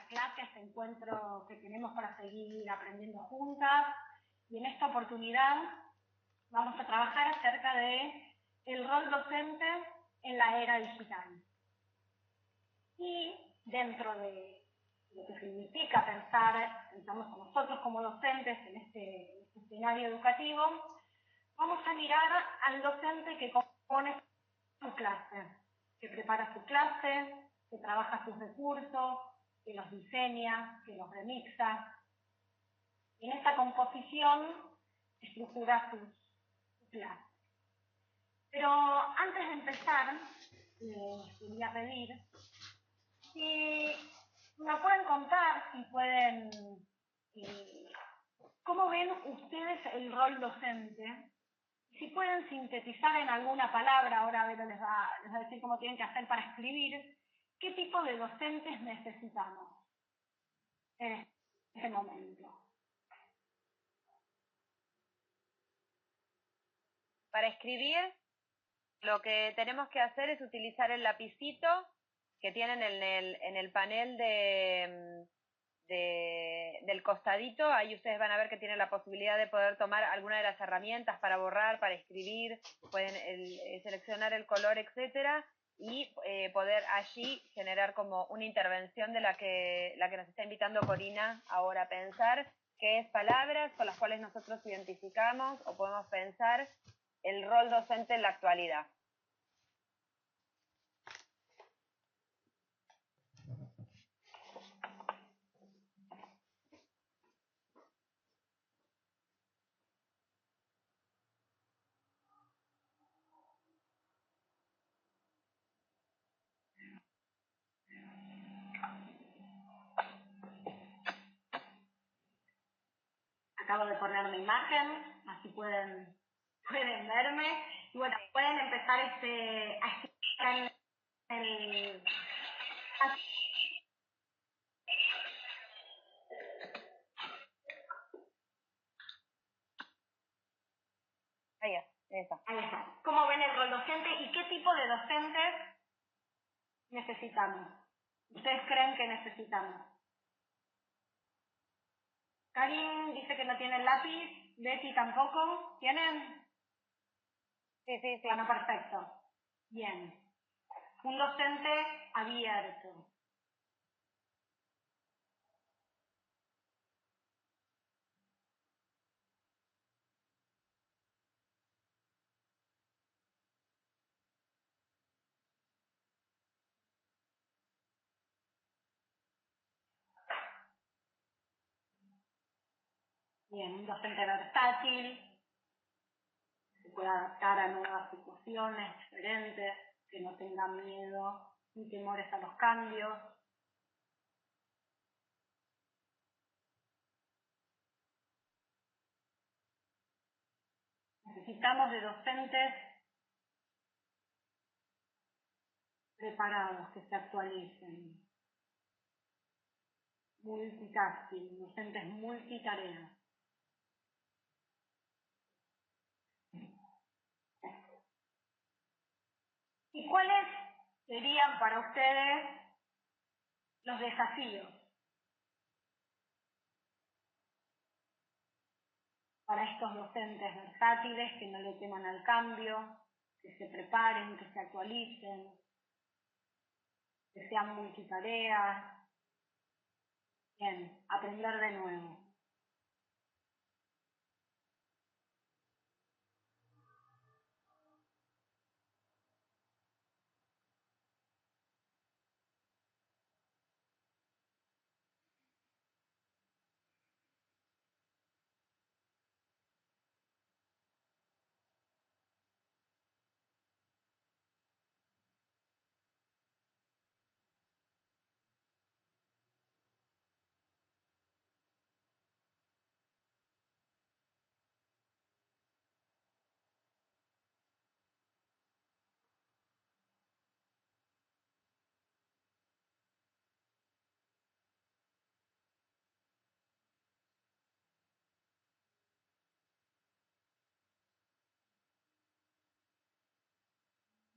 clase, este encuentro que tenemos para seguir aprendiendo juntas. Y en esta oportunidad vamos a trabajar acerca de el rol docente en la era digital. Y dentro de lo que significa pensamos nosotros como docentes en este escenario educativo, vamos a mirar al docente que compone su clase, que prepara su clase, que trabaja sus recursos, que los diseña, que los remixa. Y en esta composición estructura su clase. Pero antes de empezar, les quería pedir si me pueden contar, si pueden, cómo ven ustedes el rol docente. Si pueden sintetizar en alguna palabra, ahora Vero les va a decir cómo tienen que hacer para escribir, qué tipo de docentes necesitamos en este momento. Para escribir, lo que tenemos que hacer es utilizar el lapicito que tienen en el panel del costadito. Ahí ustedes van a ver que tienen la posibilidad de poder tomar alguna de las herramientas para borrar, para escribir, pueden seleccionar el color, etcétera, y poder allí generar como una intervención de la que nos está invitando Corina ahora a pensar, que es palabras con las cuales nosotros identificamos o podemos pensar el rol docente en la actualidad. Acabo de poner una imagen, así pueden verme. Y bueno, pueden empezar a escribir en el... Ahí está. Ahí está. ¿Cómo ven el rol docente y qué tipo de docentes necesitamos? ¿Ustedes creen que necesitamos? Karin dice que no tiene lápiz, Betty tampoco. ¿Tienen? Sí. Bueno, perfecto. Bien. Un docente abierto. Bien, un docente versátil, que pueda adaptar a nuevas situaciones diferentes, que no tenga miedo ni temores a los cambios. Necesitamos de docentes preparados, que se actualicen. Multitasking, docentes multitareas. ¿Y cuáles serían para ustedes los desafíos para estos docentes versátiles que no le teman al cambio, que se preparen, que se actualicen, que sean multitareas? Bien, aprender de nuevo.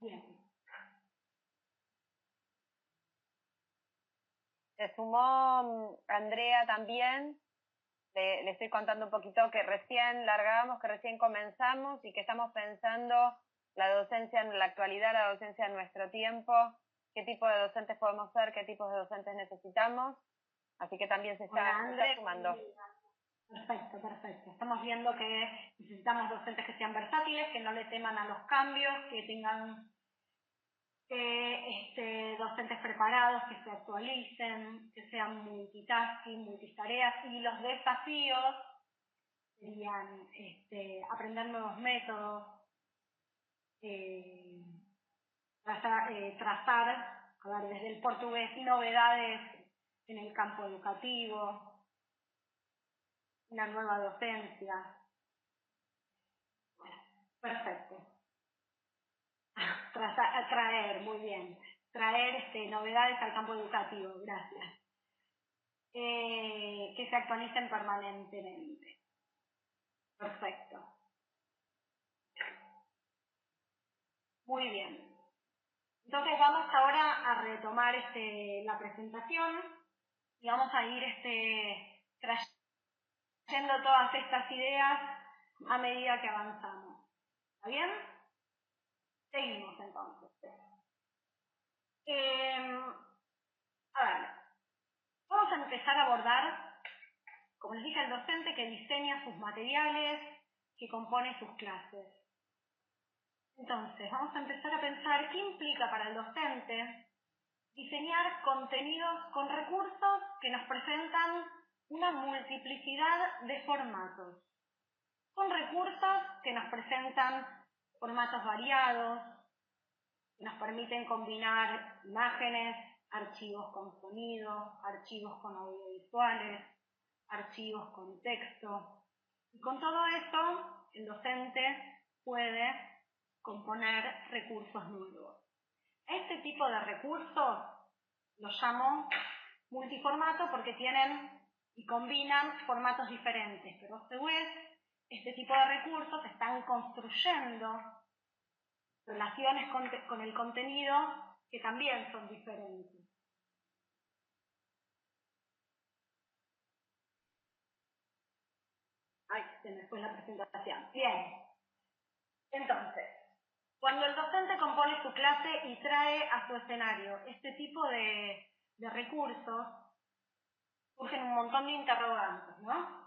Bien. Se sumó Andrea también. Le estoy contando un poquito que recién largamos, que recién comenzamos y que estamos pensando la docencia en la actualidad, la docencia en nuestro tiempo, qué tipo de docentes podemos ser, qué tipos de docentes necesitamos. Así que también se está sumando. Perfecto, perfecto. Estamos viendo que necesitamos docentes que sean versátiles, que no le teman a los cambios, que tengan docentes preparados, que se actualicen, que sean multitasking, multitareas, y los desafíos serían aprender nuevos métodos, trazar, a ver, desde el portugués, novedades en el campo educativo, una nueva docencia. Perfecto. Traer, muy bien. Traer novedades al campo educativo, gracias. Que se actualicen permanentemente. Perfecto. Muy bien. Entonces vamos ahora a retomar la presentación y vamos a ir trayendo todas estas ideas a medida que avanzamos. ¿Está bien? Seguimos entonces. A ver, vamos a empezar a abordar, como les dije, el docente que diseña sus materiales, que compone sus clases. Entonces, vamos a empezar a pensar qué implica para el docente diseñar contenidos con recursos que nos presentan una multiplicidad de formatos. Con recursos que nos presentan formatos variados, que nos permiten combinar imágenes, archivos con sonido, archivos con audiovisuales, archivos con texto. Y con todo esto, el docente puede componer recursos nuevos. A este tipo de recursos los llamo multiformato porque tienen y combinan formatos diferentes, pero a su vez este tipo de recursos están construyendo relaciones con el contenido que también son diferentes. Ay, se me fue la presentación. Bien. Entonces, cuando el docente compone su clase y trae a su escenario este tipo de recursos, surgen un montón de interrogantes, ¿no?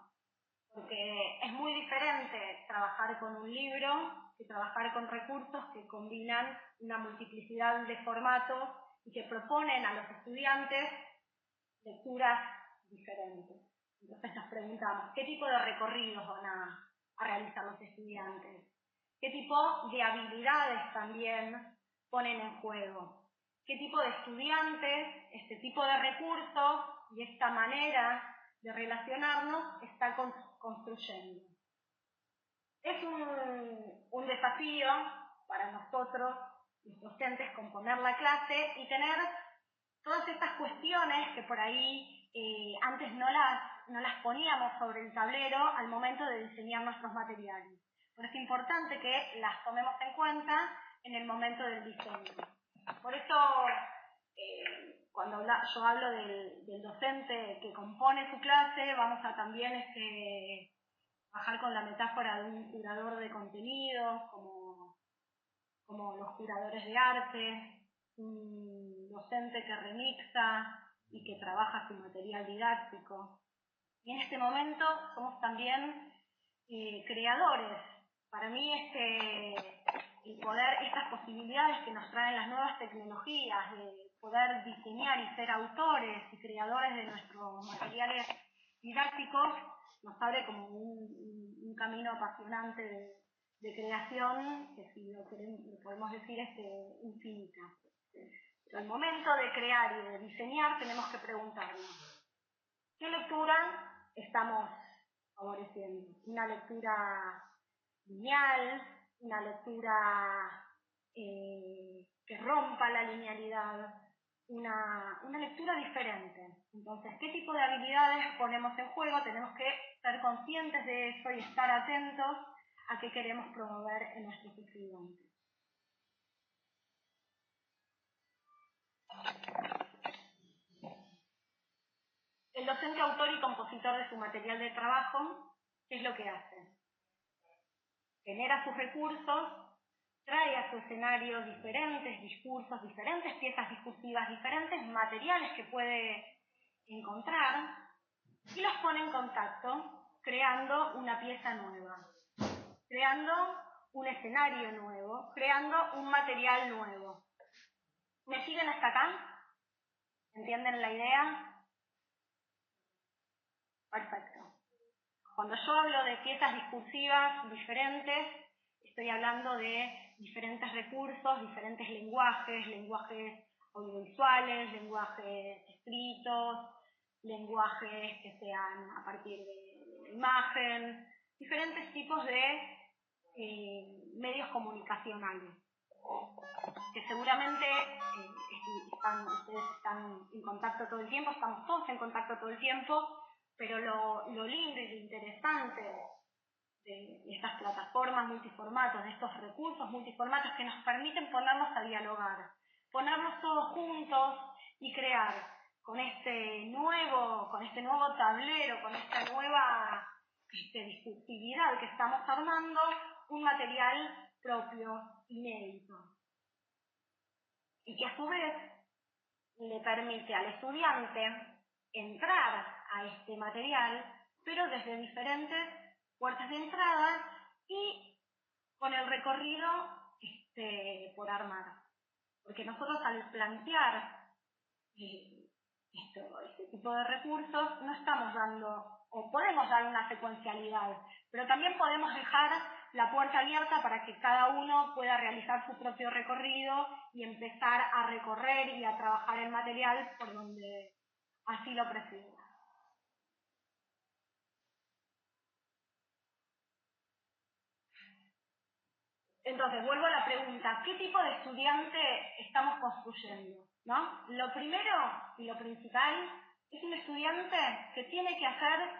Porque es muy diferente trabajar con un libro que trabajar con recursos que combinan una multiplicidad de formatos y que proponen a los estudiantes lecturas diferentes. Entonces nos preguntamos, ¿qué tipo de recorridos van a realizar los estudiantes? ¿Qué tipo de habilidades también ponen en juego? ¿Qué tipo de estudiantes este tipo de recursos y esta manera de relacionarnos está construyendo? Es un desafío para nosotros, los docentes, componer la clase y tener todas estas cuestiones que por ahí antes no las poníamos sobre el tablero al momento de diseñar nuestros materiales. Pero es importante que las tomemos en cuenta en el momento del diseño. Por eso, cuando yo hablo del docente que compone su clase, vamos a también trabajar con la metáfora de un curador de contenidos, como los curadores de arte, un docente que remixa y que trabaja su material didáctico. Y en este momento somos también creadores. Para mí el poder, estas posibilidades que nos traen las nuevas tecnologías, de poder diseñar y ser autores y creadores de nuestros materiales didácticos, nos abre como un camino apasionante de creación, que si lo podemos decir es infinita. Pero al momento de crear y de diseñar tenemos que preguntarnos, ¿qué lectura estamos favoreciendo? ¿Una lectura lineal? ¿Una lectura que rompa la linealidad? Una lectura diferente. Entonces, ¿qué tipo de habilidades ponemos en juego? Tenemos que ser conscientes de eso y estar atentos a qué queremos promover en nuestros estudiantes. docente, autor y compositor de su material de trabajo, ¿qué es lo que hace? Genera sus recursos, trae a su escenario diferentes discursos, diferentes piezas discursivas, diferentes materiales que puede encontrar y los pone en contacto, creando una pieza nueva, creando un escenario nuevo, creando un material nuevo. ¿Me siguen hasta acá? ¿Entienden la idea? Perfecto. Cuando yo hablo de piezas discursivas diferentes, estoy hablando de diferentes recursos, diferentes lenguajes, lenguajes audiovisuales, lenguajes escritos, lenguajes que sean a partir de imagen, diferentes tipos de medios comunicacionales, que seguramente ustedes están en contacto todo el tiempo, estamos todos en contacto todo el tiempo, pero lo lindo y lo interesante de estas plataformas multiformatos, de estos recursos multiformatos que nos permiten ponernos a dialogar, ponernos todos juntos y crear con este nuevo tablero, con esta nueva discursividad que estamos armando, un material propio, inédito, y que a su vez le permite al estudiante entrar a este material, pero desde diferentes puertas de entrada y con el recorrido por armar. Porque nosotros al plantear este tipo de recursos no estamos dando, o podemos dar una secuencialidad, pero también podemos dejar la puerta abierta para que cada uno pueda realizar su propio recorrido y empezar a recorrer y a trabajar el material por donde así lo prefiera. Entonces, vuelvo a la pregunta, ¿qué tipo de estudiante estamos construyendo? ¿No? Lo primero y lo principal es un estudiante que tiene que hacer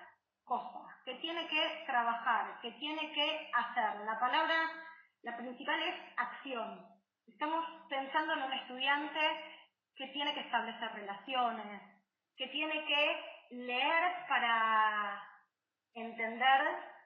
cosas, que tiene que trabajar, que tiene que hacer. La principal es acción. Estamos pensando en un estudiante que tiene que establecer relaciones, que tiene que leer para entender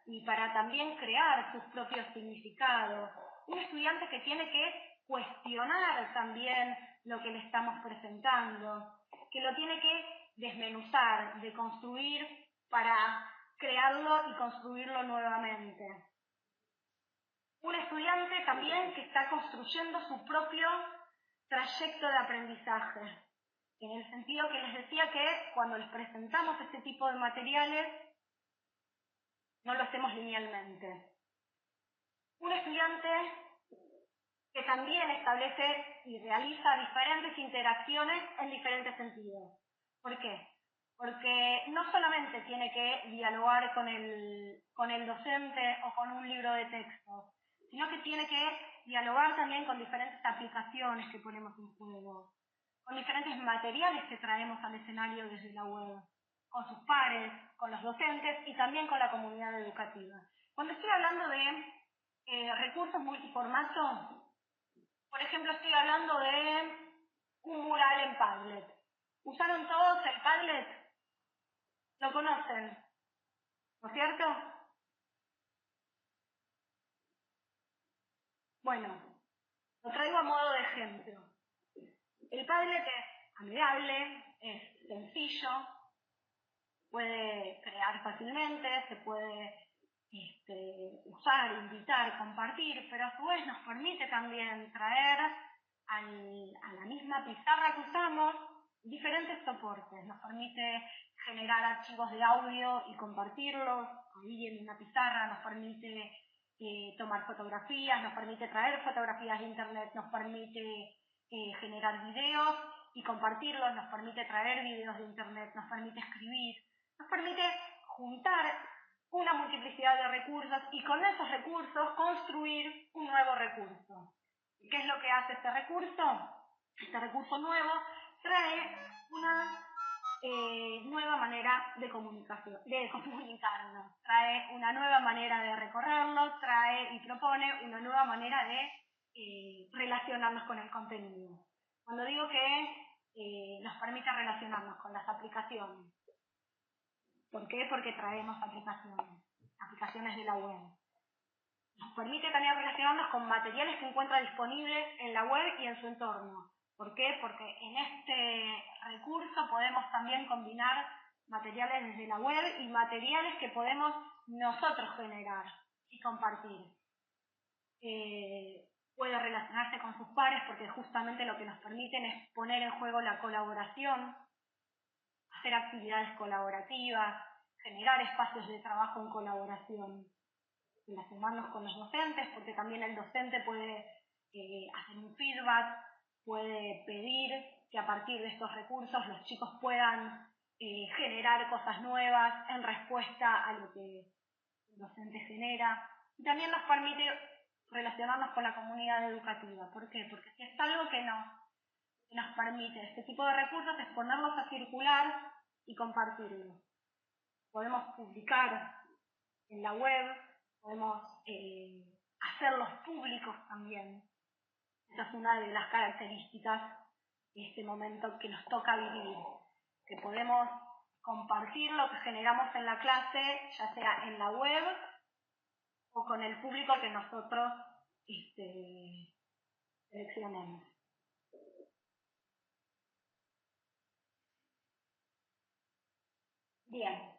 y para también crear sus propios significados. Un estudiante que tiene que cuestionar también lo que le estamos presentando, que lo tiene que desmenuzar, deconstruir para crearlo y construirlo nuevamente. Un estudiante también que está construyendo su propio trayecto de aprendizaje, en el sentido que les decía que cuando les presentamos este tipo de materiales, no lo hacemos linealmente. Un estudiante que también establece y realiza diferentes interacciones en diferentes sentidos. ¿Por qué? Porque no solamente tiene que dialogar con el docente o con un libro de texto, sino que tiene que dialogar también con diferentes aplicaciones que ponemos en juego, con diferentes materiales que traemos al escenario desde la web, con sus pares, con los docentes y también con la comunidad educativa. Cuando estoy hablando de recursos multiformato, por ejemplo, estoy hablando de un mural en Padlet. ¿Usaron todos el Padlet? ¿Lo conocen? ¿No es cierto? Bueno, lo traigo a modo de ejemplo. El Padlet es amigable, es sencillo, puede crear fácilmente, se puede usar, invitar, compartir, pero a su vez nos permite también traer a la misma pizarra que usamos diferentes soportes. Nos permite generar archivos de audio y compartirlos ahí en una pizarra, nos permite tomar fotografías, nos permite traer fotografías de internet, nos permite generar videos y compartirlos, nos permite traer videos de internet, nos permite escribir, nos permite juntar una multiplicidad de recursos y con esos recursos construir un nuevo recurso. ¿Qué es lo que hace este recurso? Este recurso nuevo trae una nueva manera de comunicación, de comunicarnos, trae una nueva manera de recorrerlo, trae y propone una nueva manera de relacionarnos con el contenido. Cuando digo que nos permite relacionarnos con las aplicaciones, ¿Por qué? Porque traemos aplicaciones de la web. Nos permite también relacionarnos con materiales que encuentra disponibles en la web y en su entorno. ¿Por qué? Porque en este recurso podemos también combinar materiales desde la web y materiales que podemos nosotros generar y compartir. Puede relacionarse con sus pares porque justamente lo que nos permiten es poner en juego la colaboración, hacer actividades colaborativas, generar espacios de trabajo en colaboración, relacionarnos con los docentes, porque también el docente puede hacer un feedback, puede pedir que a partir de estos recursos los chicos puedan generar cosas nuevas en respuesta a lo que el docente genera. Y también nos permite relacionarnos con la comunidad educativa. ¿Por qué? Porque si es algo que nos permite este tipo de recursos es ponerlos a circular y compartirlos. Podemos publicar en la web, podemos hacerlos públicos también. Esa es una de las características de este momento que nos toca vivir, que podemos compartir lo que generamos en la clase, ya sea en la web o con el público que nosotros seleccionemos. Bien.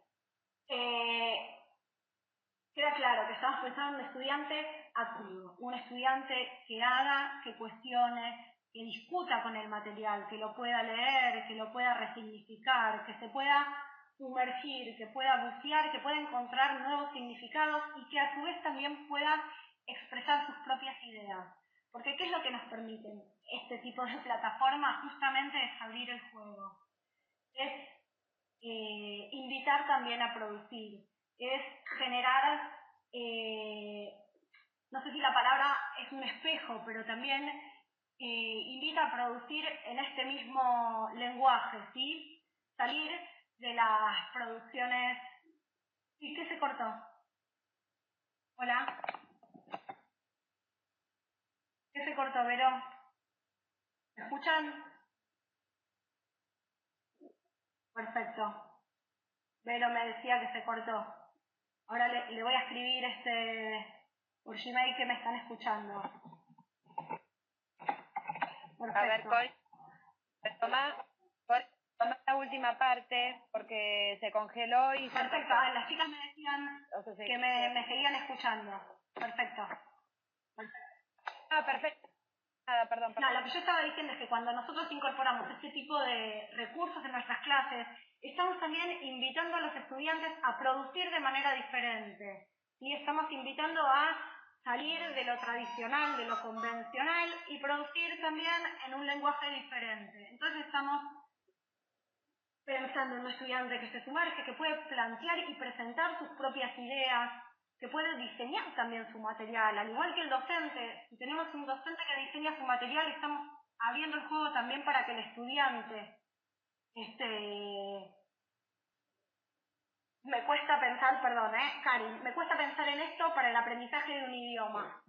Queda claro que estamos pensando en un estudiante activo, un estudiante que haga, que cuestione, que discuta con el material, que lo pueda leer, que lo pueda resignificar, que se pueda sumergir, que pueda bucear, que pueda encontrar nuevos significados y que a su vez también pueda expresar sus propias ideas. Porque ¿qué es lo que nos permiten este tipo de plataformas? Justamente es abrir el juego, es invitar también a producir, es generar, no sé si la palabra es un espejo, pero también invita a producir en este mismo lenguaje, ¿sí? Salir de las producciones... ¿Y qué se cortó? Hola. ¿Qué se cortó, Vero? ¿Me escuchan? Perfecto. Vero me decía que se cortó. Ahora le voy a escribir por Gmail que me están escuchando. Perfecto. A ver, Col, toma la última parte porque se congeló y... Perfecto, las chicas me decían que me seguían escuchando. Perfecto. Ah, perfecto. Nada, perdón. No, lo que yo estaba diciendo es que cuando nosotros incorporamos este tipo de recursos en nuestras clases, estamos también invitando a los estudiantes a producir de manera diferente. Y estamos invitando a salir de lo tradicional, de lo convencional y producir también en un lenguaje diferente. Entonces estamos pensando en un estudiante que se sumerge, que puede plantear y presentar sus propias ideas, que puede diseñar también su material, al igual que el docente. Si tenemos un docente que diseña su material, estamos abriendo el juego también para que el estudiante me cuesta pensar, perdón, Karin, me cuesta pensar en esto para el aprendizaje de un idioma.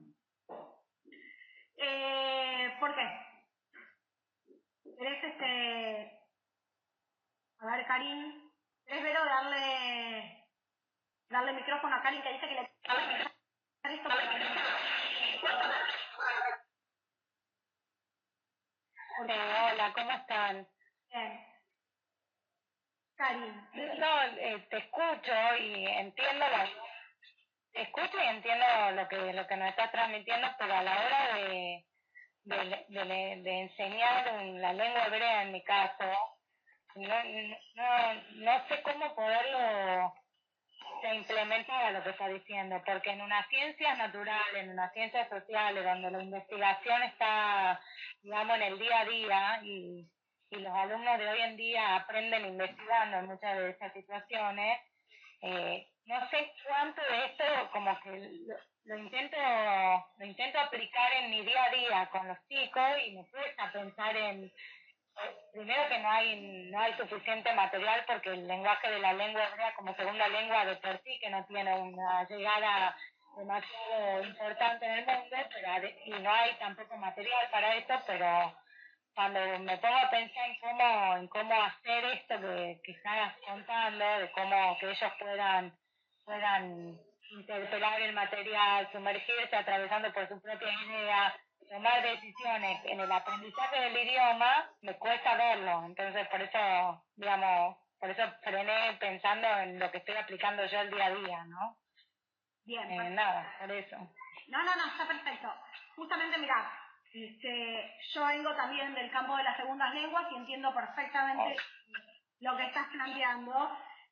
¿Por qué? ¿Querés a ver, Karin, ¿querés ver o darle micrófono a Karin que dice que le esto Hola, ¿cómo están? Bien. Karin. No, te escucho y entiendo lo que nos estás transmitiendo, pero a la hora de enseñar la lengua hebrea en mi caso, no sé cómo poderlo implementar a lo que está diciendo, porque en una ciencia natural, en una ciencia social, donde la investigación está, digamos, en el día a día y los alumnos de hoy en día aprenden investigando en muchas de estas situaciones, no sé cuánto de esto como que lo intento aplicar en mi día a día con los chicos y me cuesta pensar en primero que no hay suficiente material porque el lenguaje de la lengua hebrea como segunda lengua de por sí que no tiene una llegada demasiado importante en el mundo, y no hay tampoco material para esto, pero cuando me pongo a pensar en cómo hacer esto que estás contando, de cómo que ellos puedan interpelar el material, sumergirse atravesando por su propia idea, tomar decisiones en el aprendizaje del idioma, me cuesta verlo. Entonces, por eso, digamos, por eso frené pensando en lo que estoy aplicando yo el día a día, ¿no? Bien. Nada, por eso. No, está perfecto. Justamente, mirá, yo vengo también del campo de las segundas lenguas y entiendo perfectamente lo que estás planteando.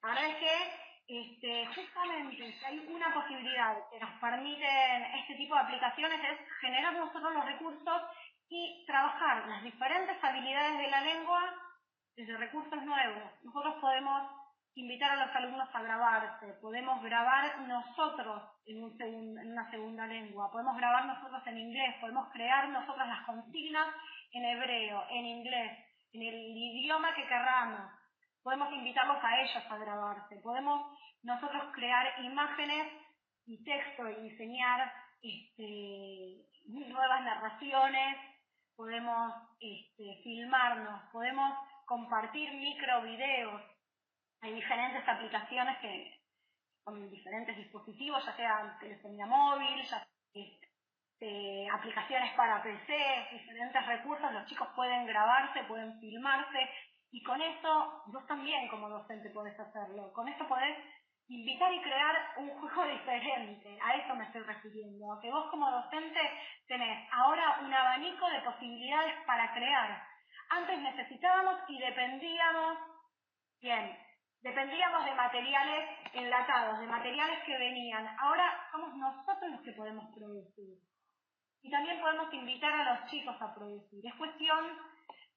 La verdad es que justamente si hay una posibilidad que nos permiten este tipo de aplicaciones es generar nosotros los recursos y trabajar las diferentes habilidades de la lengua desde recursos nuevos. Nosotros podemos invitar a los alumnos a grabarse, podemos grabar nosotros en una segunda lengua, podemos grabar nosotros en inglés, podemos crear nosotros las consignas en hebreo, en inglés, en el idioma que querramos. Podemos invitarlos a ellos a grabarse, podemos nosotros crear imágenes y texto y diseñar nuevas narraciones, podemos filmarnos, podemos compartir microvideos. Hay diferentes aplicaciones con diferentes dispositivos, ya sea telefonía móvil, ya sea aplicaciones para PC, diferentes recursos, los chicos pueden grabarse, pueden filmarse, y con eso vos también como docente podés hacerlo. Con esto podés invitar y crear un juego diferente, a eso me estoy refiriendo, a que vos como docente tenés ahora un abanico de posibilidades para crear. Antes necesitábamos y dependíamos de materiales enlatados, de materiales que venían. Ahora somos nosotros los que podemos producir. Y también podemos invitar a los chicos a producir. Es cuestión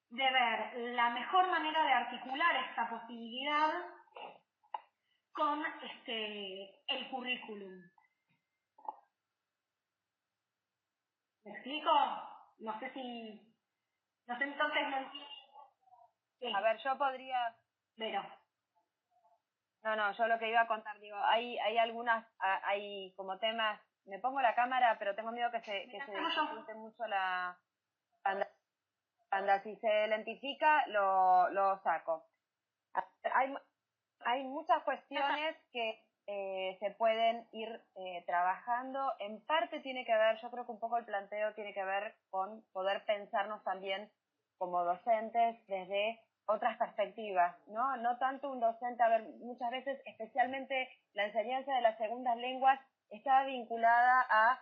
de ver la mejor manera de articular esta posibilidad con el currículum. ¿Me explico? No sé entonces no entiendo. Sí. A ver, yo podría... Pero... No, yo lo que iba a contar, digo, hay hay como temas, me pongo la cámara, pero tengo miedo que se dificulte mucho la banda. Si se lentifica, lo saco. Hay muchas cuestiones que se pueden ir trabajando. En parte tiene que ver, yo creo que un poco el planteo tiene que ver con poder pensarnos también como docentes desde otras perspectivas, ¿no? No tanto un docente, a ver, muchas veces, especialmente la enseñanza de las segundas lenguas, está vinculada a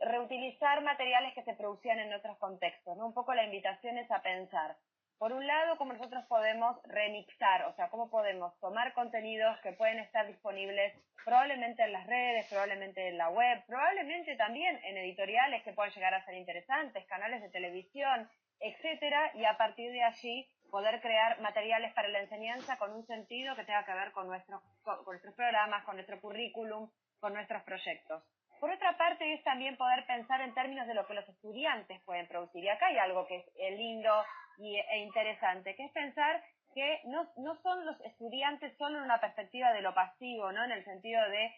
reutilizar materiales que se producían en otros contextos, ¿no? Un poco la invitación es a pensar. Por un lado, cómo nosotros podemos remixar, o sea, cómo podemos tomar contenidos que pueden estar disponibles probablemente en las redes, probablemente en la web, probablemente también en editoriales que puedan llegar a ser interesantes, canales de televisión, etcétera, y a partir de allí poder crear materiales para la enseñanza con un sentido que tenga que ver con nuestros programas, con nuestro currículum, con nuestros proyectos. Por otra parte, es también poder pensar en términos de lo que los estudiantes pueden producir. Y acá hay algo que es lindo e interesante, que es pensar que no son los estudiantes solo en una perspectiva de lo pasivo, ¿no? En el sentido de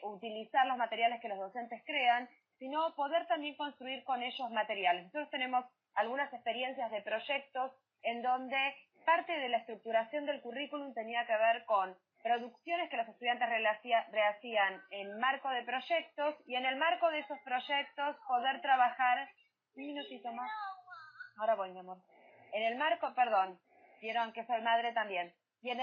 utilizar los materiales que los docentes crean, sino poder también construir con ellos materiales. Nosotros tenemos algunas experiencias de proyectos en donde parte de la estructuración del currículum tenía que ver con producciones que los estudiantes rehacían en marco de proyectos, y en el marco de esos proyectos poder trabajar... Un minutito más. Ahora voy, mi amor. En el marco, perdón, vieron que soy madre también. Y en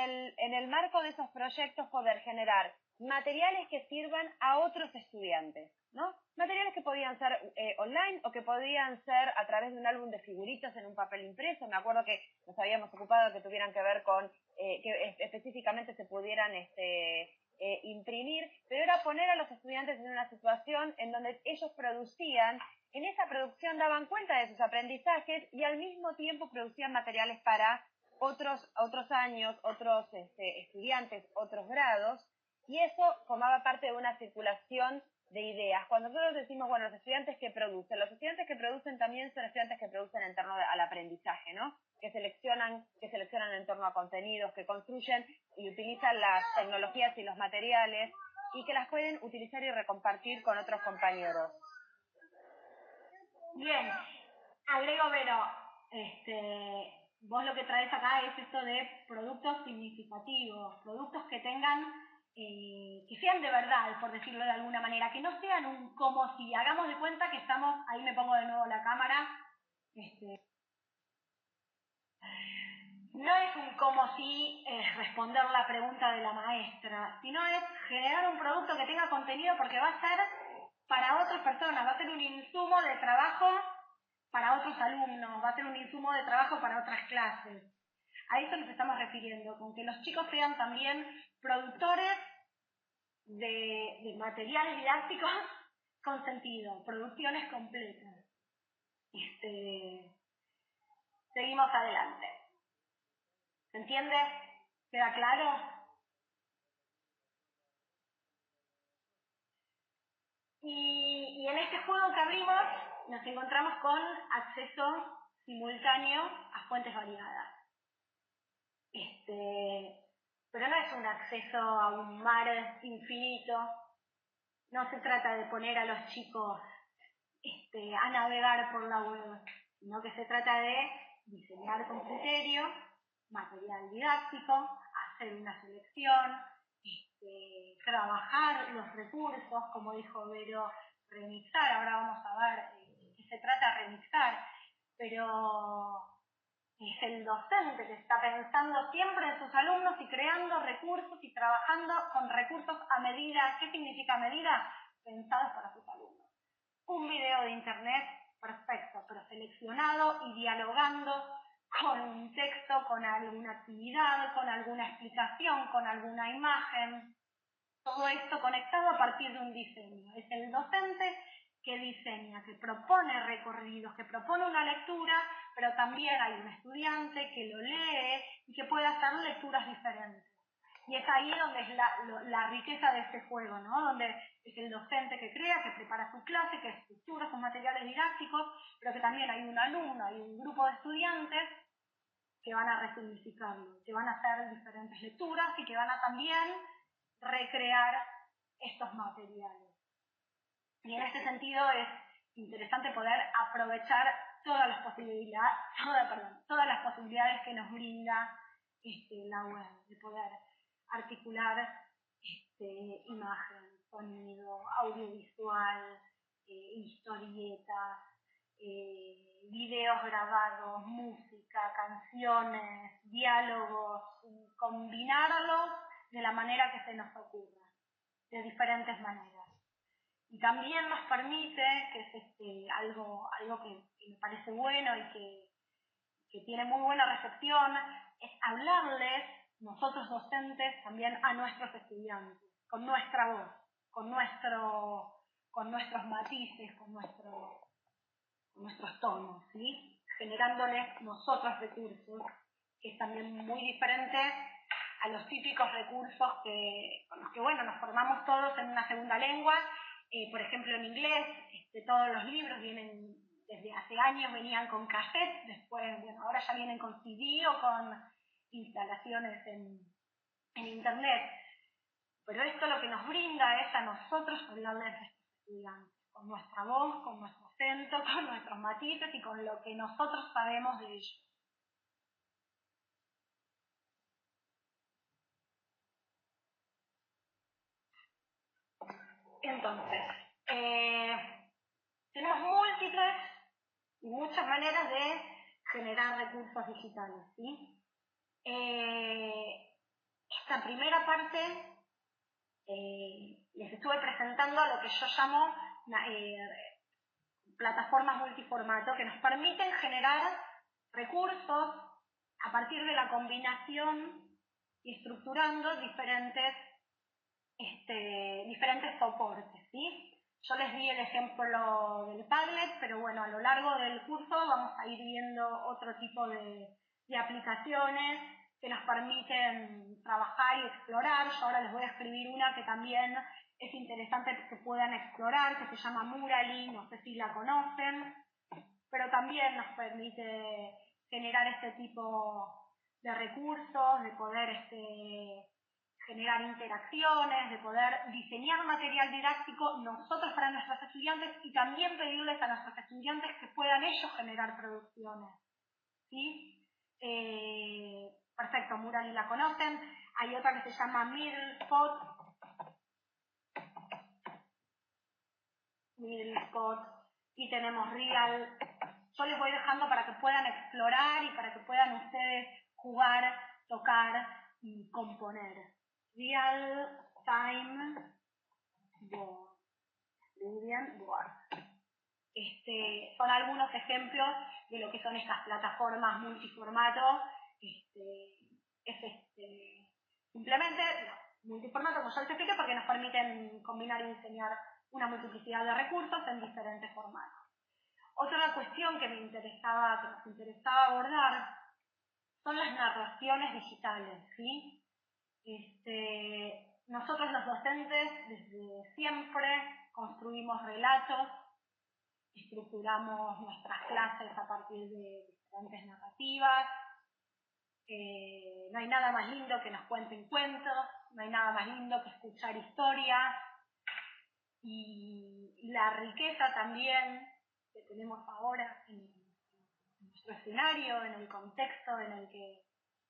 el marco de esos proyectos poder generar materiales que sirvan a otros estudiantes, ¿no? Materiales que podían ser online o que podían ser a través de un álbum de figuritas en un papel impreso. Me acuerdo que nos habíamos ocupado que tuvieran que ver con que específicamente se pudieran imprimir, pero era poner a los estudiantes en una situación en donde ellos producían, en esa producción daban cuenta de sus aprendizajes y al mismo tiempo producían materiales para otros años, otros estudiantes, otros grados, y eso formaba parte de una circulación de ideas. Cuando nosotros decimos, bueno, los estudiantes que producen también son estudiantes que producen en torno al aprendizaje, ¿no? Que seleccionan en torno a contenidos, que construyen y utilizan las tecnologías y los materiales y que las pueden utilizar y recompartir con otros compañeros. Bien, agrego, Vero, Vos lo que traes acá es esto de productos significativos, productos que tengan, que sean de verdad, por decirlo de alguna manera, que no sean un como si, hagamos de cuenta que estamos, ahí me pongo de nuevo la cámara, no es un como si responder la pregunta de la maestra, sino es generar un producto que tenga contenido porque va a ser para otras personas, va a ser un insumo de trabajo para otros alumnos, va a ser un insumo de trabajo para otras clases. A eso nos estamos refiriendo, con que los chicos sean también productores de materiales didácticos con sentido, producciones completas. Seguimos adelante. ¿Se entiende? ¿Queda claro? Y en este juego que abrimos nos encontramos con acceso simultáneo a fuentes variadas. Pero no es un acceso a un mar infinito. No se trata de poner a los chicos a navegar por la web, sino que se trata de diseñar con criterio, material didáctico, hacer una selección, trabajar los recursos, como dijo Vero, remixar. Ahora vamos a ver qué se trata de remixar, pero es el docente que está pensando siempre en sus alumnos y creando recursos y trabajando con recursos a medida. ¿Qué significa medida? Pensados para sus alumnos. Un video de internet, perfecto, pero seleccionado y dialogando con un texto, con alguna actividad, con alguna explicación, con alguna imagen. Todo esto conectado a partir de un diseño. Es el docente que diseña, que propone recorridos, que propone una lectura, pero también hay un estudiante que lo lee y que puede hacer lecturas diferentes. Y es ahí donde es la riqueza de este juego, ¿no? Donde es el docente que crea, que prepara su clase, que estructura sus materiales didácticos, pero que también hay un alumno, hay un grupo de estudiantes que van a resignificarlo, que van a hacer diferentes lecturas y que van a también recrear estos materiales. Y en este sentido es interesante poder aprovechar todas las posibilidades que nos brinda la web, de poder articular imagen, sonido, audiovisual, historietas, videos grabados, música, canciones, diálogos, combinarlos de la manera que se nos ocurra, de diferentes maneras. Y también nos permite, que es algo que me parece bueno y que tiene muy buena recepción, es hablarles, nosotros docentes, también a nuestros estudiantes, con nuestra voz, con nuestros matices, con nuestros tonos, ¿sí? Generándoles nosotros recursos, que es también muy diferente a los típicos recursos con los que, bueno, nos formamos todos en una segunda lengua. Por ejemplo, en inglés, todos los libros vienen, desde hace años venían con cassette, después, bueno, ahora ya vienen con CD o con instalaciones en internet. Pero esto lo que nos brinda es a nosotros hablarles a estos estudiantes, con nuestra voz, con nuestro acento, con nuestros matices y con lo que nosotros sabemos de ellos. Entonces, tenemos múltiples y muchas maneras de generar recursos digitales, ¿sí? Esta primera parte les estuve presentando lo que yo llamo plataformas multiformato, que nos permiten generar recursos a partir de la combinación y estructurando diferentes soportes, ¿sí? Yo les di el ejemplo del Padlet, pero bueno, a lo largo del curso vamos a ir viendo otro tipo de aplicaciones que nos permiten trabajar y explorar. Yo ahora les voy a escribir una que también es interesante que puedan explorar, que se llama Murally, no sé si la conocen, pero también nos permite generar este tipo de recursos, de poder generar interacciones, de poder diseñar material didáctico nosotros para nuestros estudiantes y también pedirles a nuestros estudiantes que puedan ellos generar producciones. ¿sí? Perfecto, Murali la conocen. Hay otra que se llama Middle Spot, y tenemos Real. Yo les voy dejando para que puedan explorar y para que puedan ustedes jugar, tocar y componer. Real Time Board. Son algunos ejemplos de lo que son estas plataformas multiformato. Simplemente multiformato, como ya les expliqué, porque nos permiten combinar y diseñar una multiplicidad de recursos en diferentes formatos. Otra cuestión que nos interesaba abordar son las narraciones digitales, ¿sí? Nosotros los docentes desde siempre construimos relatos, estructuramos nuestras clases a partir de diferentes narrativas. No hay nada más lindo que nos cuenten cuentos, no hay nada más lindo que escuchar historias, y la riqueza también que tenemos ahora en nuestro escenario, en el contexto en el que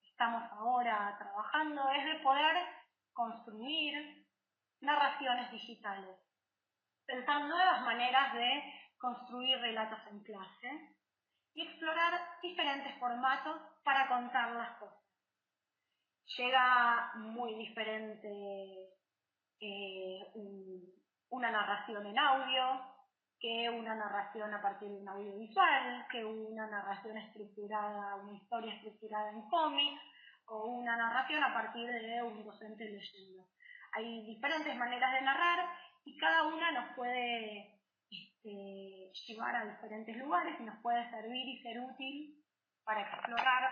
estamos ahora trabajando, es de poder construir narraciones digitales, pensar nuevas maneras de construir relatos en clase y explorar diferentes formatos para contar las cosas. Llega muy diferente una narración en audio que una narración a partir de un audiovisual, que una narración estructurada, una historia estructurada en cómic, o una narración a partir de un docente leyendo. Hay diferentes maneras de narrar y cada una nos puede llevar a diferentes lugares y nos puede servir y ser útil para explorar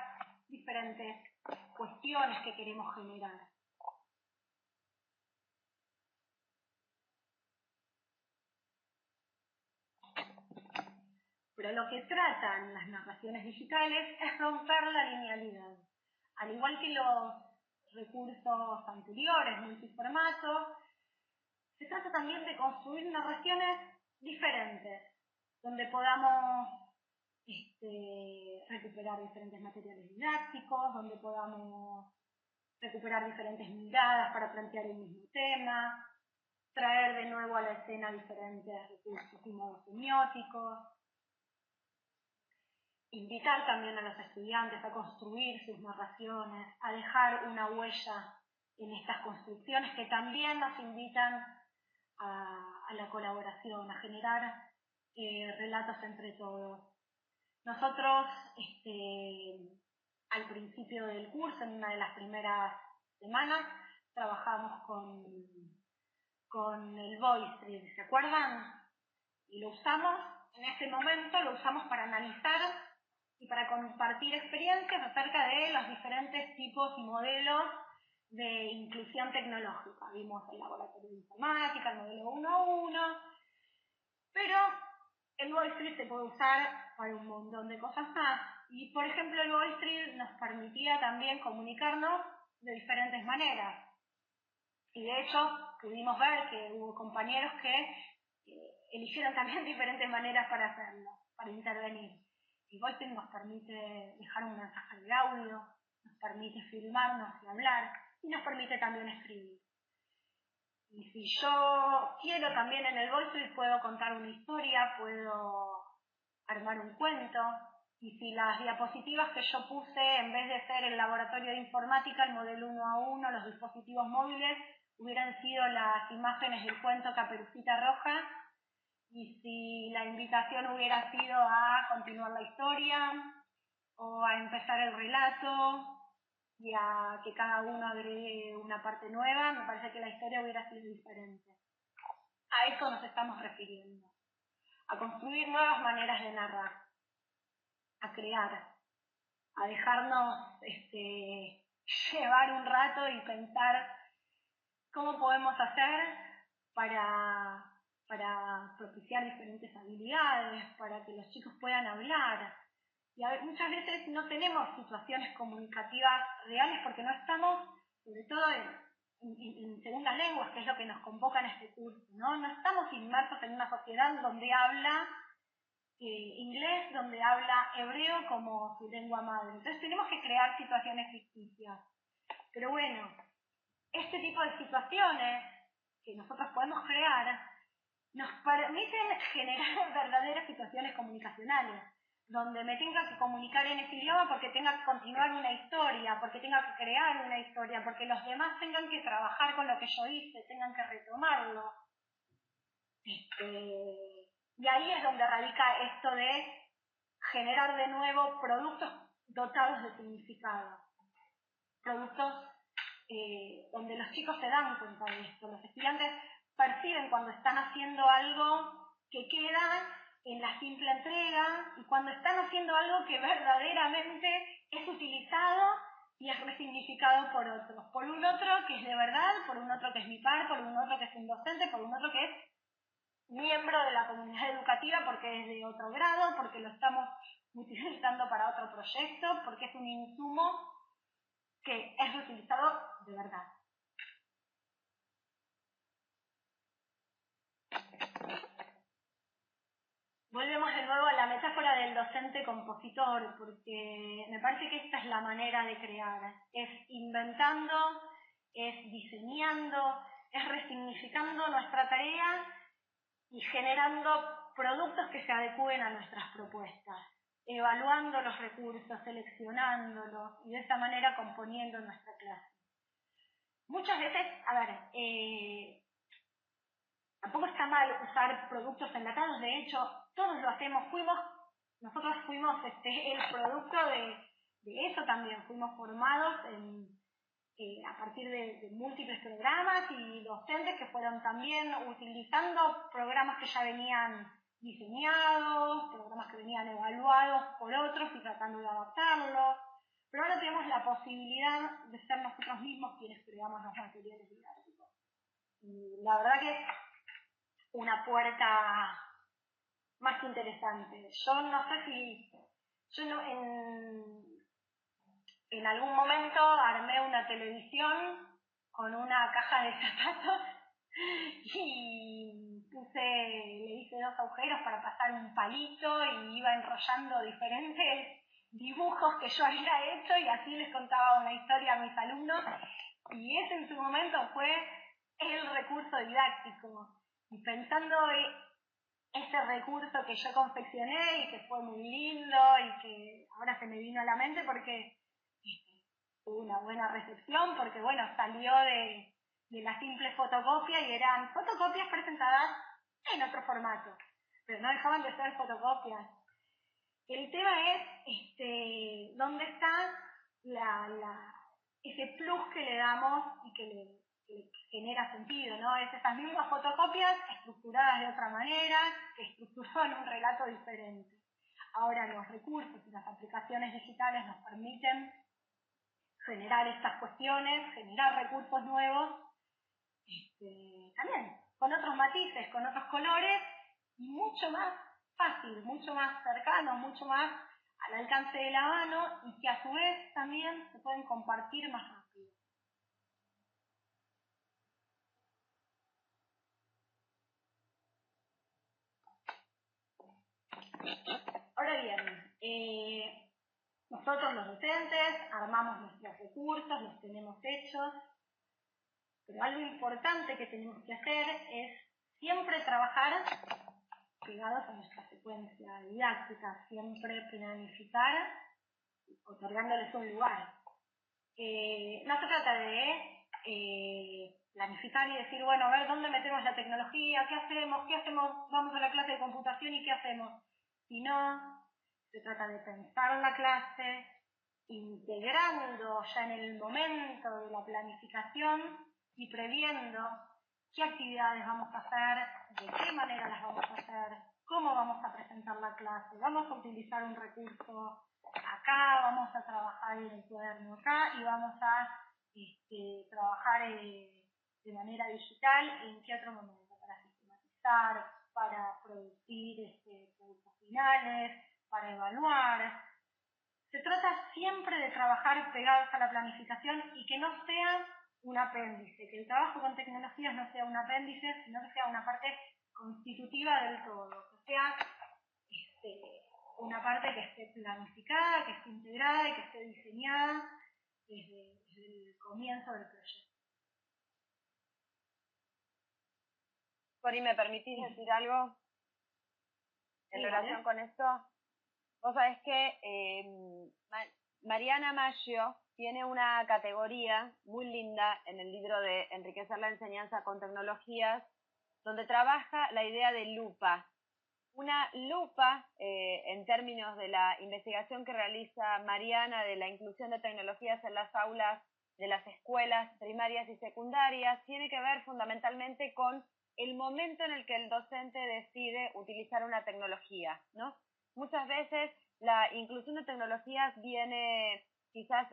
diferentes cuestiones que queremos generar. Pero lo que tratan las narraciones digitales es romper la linealidad. Al igual que los recursos anteriores, multiformato, se trata también de construir narraciones diferentes, donde podamos recuperar diferentes materiales didácticos, donde podamos recuperar diferentes miradas para plantear el mismo tema, traer de nuevo a la escena diferentes recursos y modos semióticos, invitar también a los estudiantes a construir sus narraciones, a dejar una huella en estas construcciones que también nos invitan a la colaboración, a generar relatos entre todos. Nosotros, al principio del curso, en una de las primeras semanas, trabajamos con el VoiceThread, ¿se acuerdan? Y lo usamos, en este momento lo usamos para analizar y para compartir experiencias acerca de los diferentes tipos y modelos de inclusión tecnológica. Vimos el laboratorio de informática, el modelo 1 a 1, pero el VoiceThread se puede usar para un montón de cosas más. Y, por ejemplo, el VoiceThread nos permitía también comunicarnos de diferentes maneras. Y, de hecho, pudimos ver que hubo compañeros que eligieron también diferentes maneras para hacerlo, para intervenir. El VoiceThread nos permite dejar un mensaje de audio, nos permite filmarnos y hablar, y nos permite también escribir. Y si yo quiero también en el VoiceThread puedo contar una historia, puedo armar un cuento, y si las diapositivas que yo puse, en vez de ser el laboratorio de informática, el modelo 1 a 1, los dispositivos móviles, hubieran sido las imágenes del cuento Caperucita Roja, y si la invitación hubiera sido a continuar la historia, o a empezar el relato, y a que cada uno agregue una parte nueva, me parece que la historia hubiera sido diferente. A eso nos estamos refiriendo. A construir nuevas maneras de narrar. A crear. A dejarnos llevar un rato y pensar cómo podemos hacer para propiciar diferentes habilidades, para que los chicos puedan hablar. Y muchas veces no tenemos situaciones comunicativas reales porque no estamos, sobre todo en segunda lengua, que es lo que nos convoca en este curso, ¿no? No estamos inmersos en una sociedad donde habla inglés donde habla hebreo como su lengua madre. Entonces tenemos que crear situaciones ficticias. Pero bueno, este tipo de situaciones que nosotros podemos crear nos permiten generar verdaderas situaciones comunicacionales, donde me tenga que comunicar en ese idioma porque tenga que continuar una historia, porque tenga que crear una historia, porque los demás tengan que trabajar con lo que yo hice, tengan que retomarlo. Y ahí es donde radica esto de generar de nuevo productos dotados de significado. Productos donde los chicos se dan cuenta de esto. Los estudiantes perciben cuando están haciendo algo que queda en la simple entrega y cuando están haciendo algo que verdaderamente es utilizado y es resignificado por otros. Por un otro que es de verdad, por un otro que es mi par, por un otro que es un docente, por un otro que es miembro de la comunidad educativa porque es de otro grado, porque lo estamos utilizando para otro proyecto, porque es un insumo que es utilizado de verdad. Volvemos de nuevo a la metáfora del docente compositor, porque me parece que esta es la manera de crear. Es inventando, es diseñando, es resignificando nuestra tarea y generando productos que se adecúen a nuestras propuestas, evaluando los recursos, seleccionándolos y de esa manera componiendo nuestra clase. Muchas veces, tampoco está mal usar productos enlatados, de hecho, todos lo hacemos, nosotros fuimos el producto de eso también, fuimos formados a partir de múltiples programas y docentes que fueron también utilizando programas que ya venían diseñados, programas que venían evaluados por otros y tratando de adaptarlos, pero ahora tenemos la posibilidad de ser nosotros mismos quienes creamos los materiales didácticos. Y la verdad que es una puerta más interesante. Yo no sé si en algún momento armé una televisión con una caja de zapatos y le hice 2 agujeros para pasar un palito y iba enrollando diferentes dibujos que yo había hecho y así les contaba una historia a mis alumnos y ese en su momento fue el recurso didáctico. Y pensando ese recurso que yo confeccioné y que fue muy lindo y que ahora se me vino a la mente porque tuvo una buena recepción, porque bueno, salió de la simple fotocopia y eran fotocopias presentadas en otro formato, pero no dejaban de ser fotocopias. El tema es dónde está ese plus que le damos y que le genera sentido, ¿no? Es esas mismas fotocopias estructuradas de otra manera, que estructuraban un relato diferente. Ahora los recursos y las aplicaciones digitales nos permiten generar estas cuestiones, generar recursos nuevos, también con otros matices, con otros colores, y mucho más fácil, mucho más cercano, mucho más al alcance de la mano, y que a su vez también se pueden compartir más rápido. Ahora bien, nosotros los docentes armamos nuestros recursos, los tenemos hechos, pero algo importante que tenemos que hacer es siempre trabajar pegados a nuestra secuencia didáctica, siempre planificar, otorgándoles un lugar. No se trata de planificar y decir, bueno, a ver, ¿dónde metemos la tecnología? ¿Qué hacemos? Vamos a la clase de computación y ¿qué hacemos? Sino, se trata de pensar la clase, integrando ya en el momento de la planificación y previendo qué actividades vamos a hacer, de qué manera las vamos a hacer, cómo vamos a presentar la clase, vamos a utilizar un recurso acá, vamos a trabajar en el cuaderno acá y vamos a trabajar de manera digital en qué otro momento, para sistematizar, para producir productos finales, para evaluar. Se trata siempre de trabajar pegados a la planificación y que no sea un apéndice, que el trabajo con tecnologías no sea un apéndice, sino que sea una parte constitutiva del todo, que sea una parte que esté planificada, que esté integrada y que esté diseñada desde el comienzo del proyecto. Cori, ¿me permitís decir algo en relación con esto? Vos sabés que Mariana Maggio tiene una categoría muy linda en el libro de Enriquecer la enseñanza con tecnologías, donde trabaja la idea de lupa. Una lupa, en términos de la investigación que realiza Mariana de la inclusión de tecnologías en las aulas de las escuelas primarias y secundarias, tiene que ver fundamentalmente con el momento en el que el docente decide utilizar una tecnología, ¿no? Muchas veces la inclusión de tecnologías viene, quizás,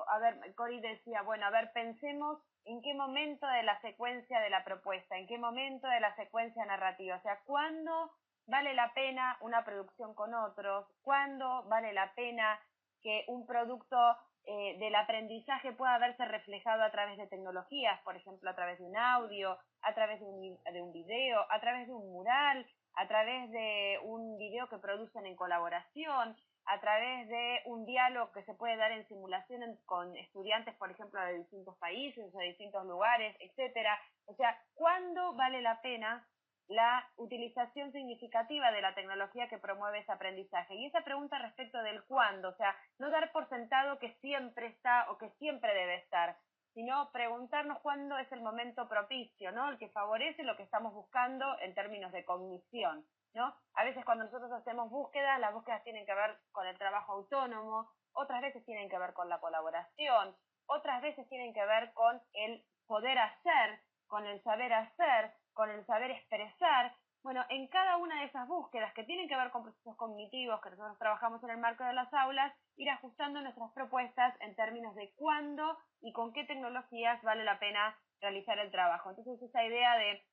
a ver, Cori decía, bueno, a ver, pensemos en qué momento de la secuencia de la propuesta, en qué momento de la secuencia narrativa, o sea, ¿cuándo vale la pena una producción con otros? ¿Cuándo vale la pena que un producto del aprendizaje pueda verse reflejado a través de tecnologías, por ejemplo, a través de un audio, a través de un video, a través de un mural, a través de un video que producen en colaboración, a través de un diálogo que se puede dar en simulación con estudiantes, por ejemplo, de distintos países o de distintos lugares, etcétera? O sea, ¿cuándo vale la pena la utilización significativa de la tecnología que promueve ese aprendizaje? Y esa pregunta respecto del cuándo, o sea, no dar por sentado que siempre está o que siempre debe estar, sino preguntarnos cuándo es el momento propicio, ¿no? El que favorece lo que estamos buscando en términos de cognición, ¿no? A veces cuando nosotros hacemos búsquedas, las búsquedas tienen que ver con el trabajo autónomo, otras veces tienen que ver con la colaboración, otras veces tienen que ver con el poder hacer, con el saber hacer, con el saber expresar. Bueno, en cada una de esas búsquedas que tienen que ver con procesos cognitivos que nosotros trabajamos en el marco de las aulas, ir ajustando nuestras propuestas en términos de cuándo y con qué tecnologías vale la pena realizar el trabajo. Entonces, esa idea de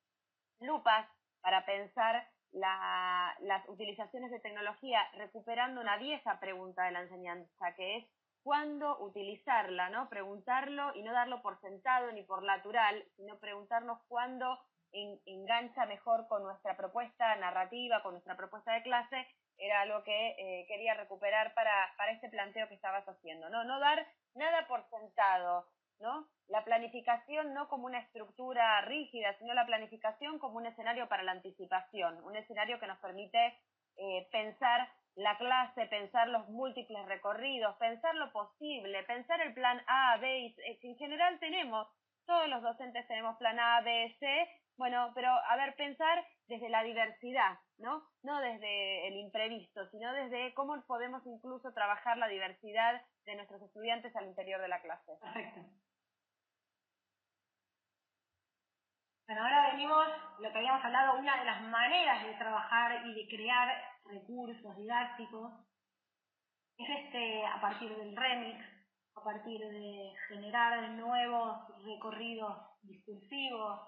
lupas para pensar las utilizaciones de tecnología, recuperando una vieja pregunta de la enseñanza, que es cuándo utilizarla, ¿no? Preguntarlo y no darlo por sentado ni por natural, sino preguntarnos cuándo engancha mejor con nuestra propuesta narrativa, con nuestra propuesta de clase. Era algo que quería recuperar para este planteo que estabas haciendo, ¿no? No dar nada por sentado, ¿no? La planificación no como una estructura rígida, sino la planificación como un escenario para la anticipación, un escenario que nos permite pensar la clase, pensar los múltiples recorridos, pensar lo posible, pensar el plan A, B y C. En general todos los docentes tenemos plan A, B, C, bueno, pero a ver, pensar desde la diversidad, ¿no? No desde el imprevisto, sino desde cómo podemos incluso trabajar la diversidad de nuestros estudiantes al interior de la clase. Perfecto. Bueno, ahora venimos, lo que habíamos hablado, una de las maneras de trabajar y de crear recursos didácticos es a partir del remix, a partir de generar nuevos recorridos discursivos,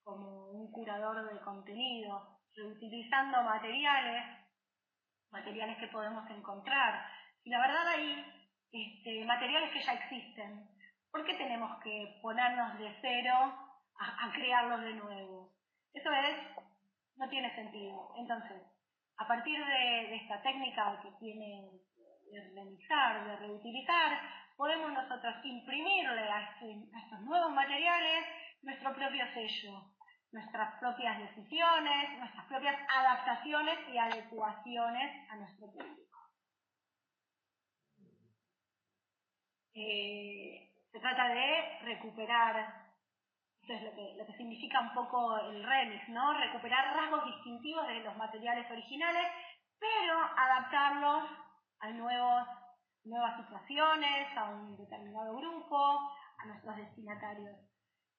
como un curador de contenido, reutilizando materiales que podemos encontrar. Y la verdad hay materiales que ya existen. ¿Por qué tenemos que ponernos de cero a crearlos de nuevo? Eso no tiene sentido. Entonces, a partir de esta técnica que tiene de remixar, de reutilizar, podemos nosotros imprimirle a estos nuevos materiales nuestro propio sello, nuestras propias decisiones, nuestras propias adaptaciones y adecuaciones a nuestro público. Se trata de recuperar, esto es lo que significa un poco el remix, ¿no? Recuperar rasgos distintivos de los materiales originales, pero adaptarlos a nuevas situaciones, a un determinado grupo, a nuestros destinatarios.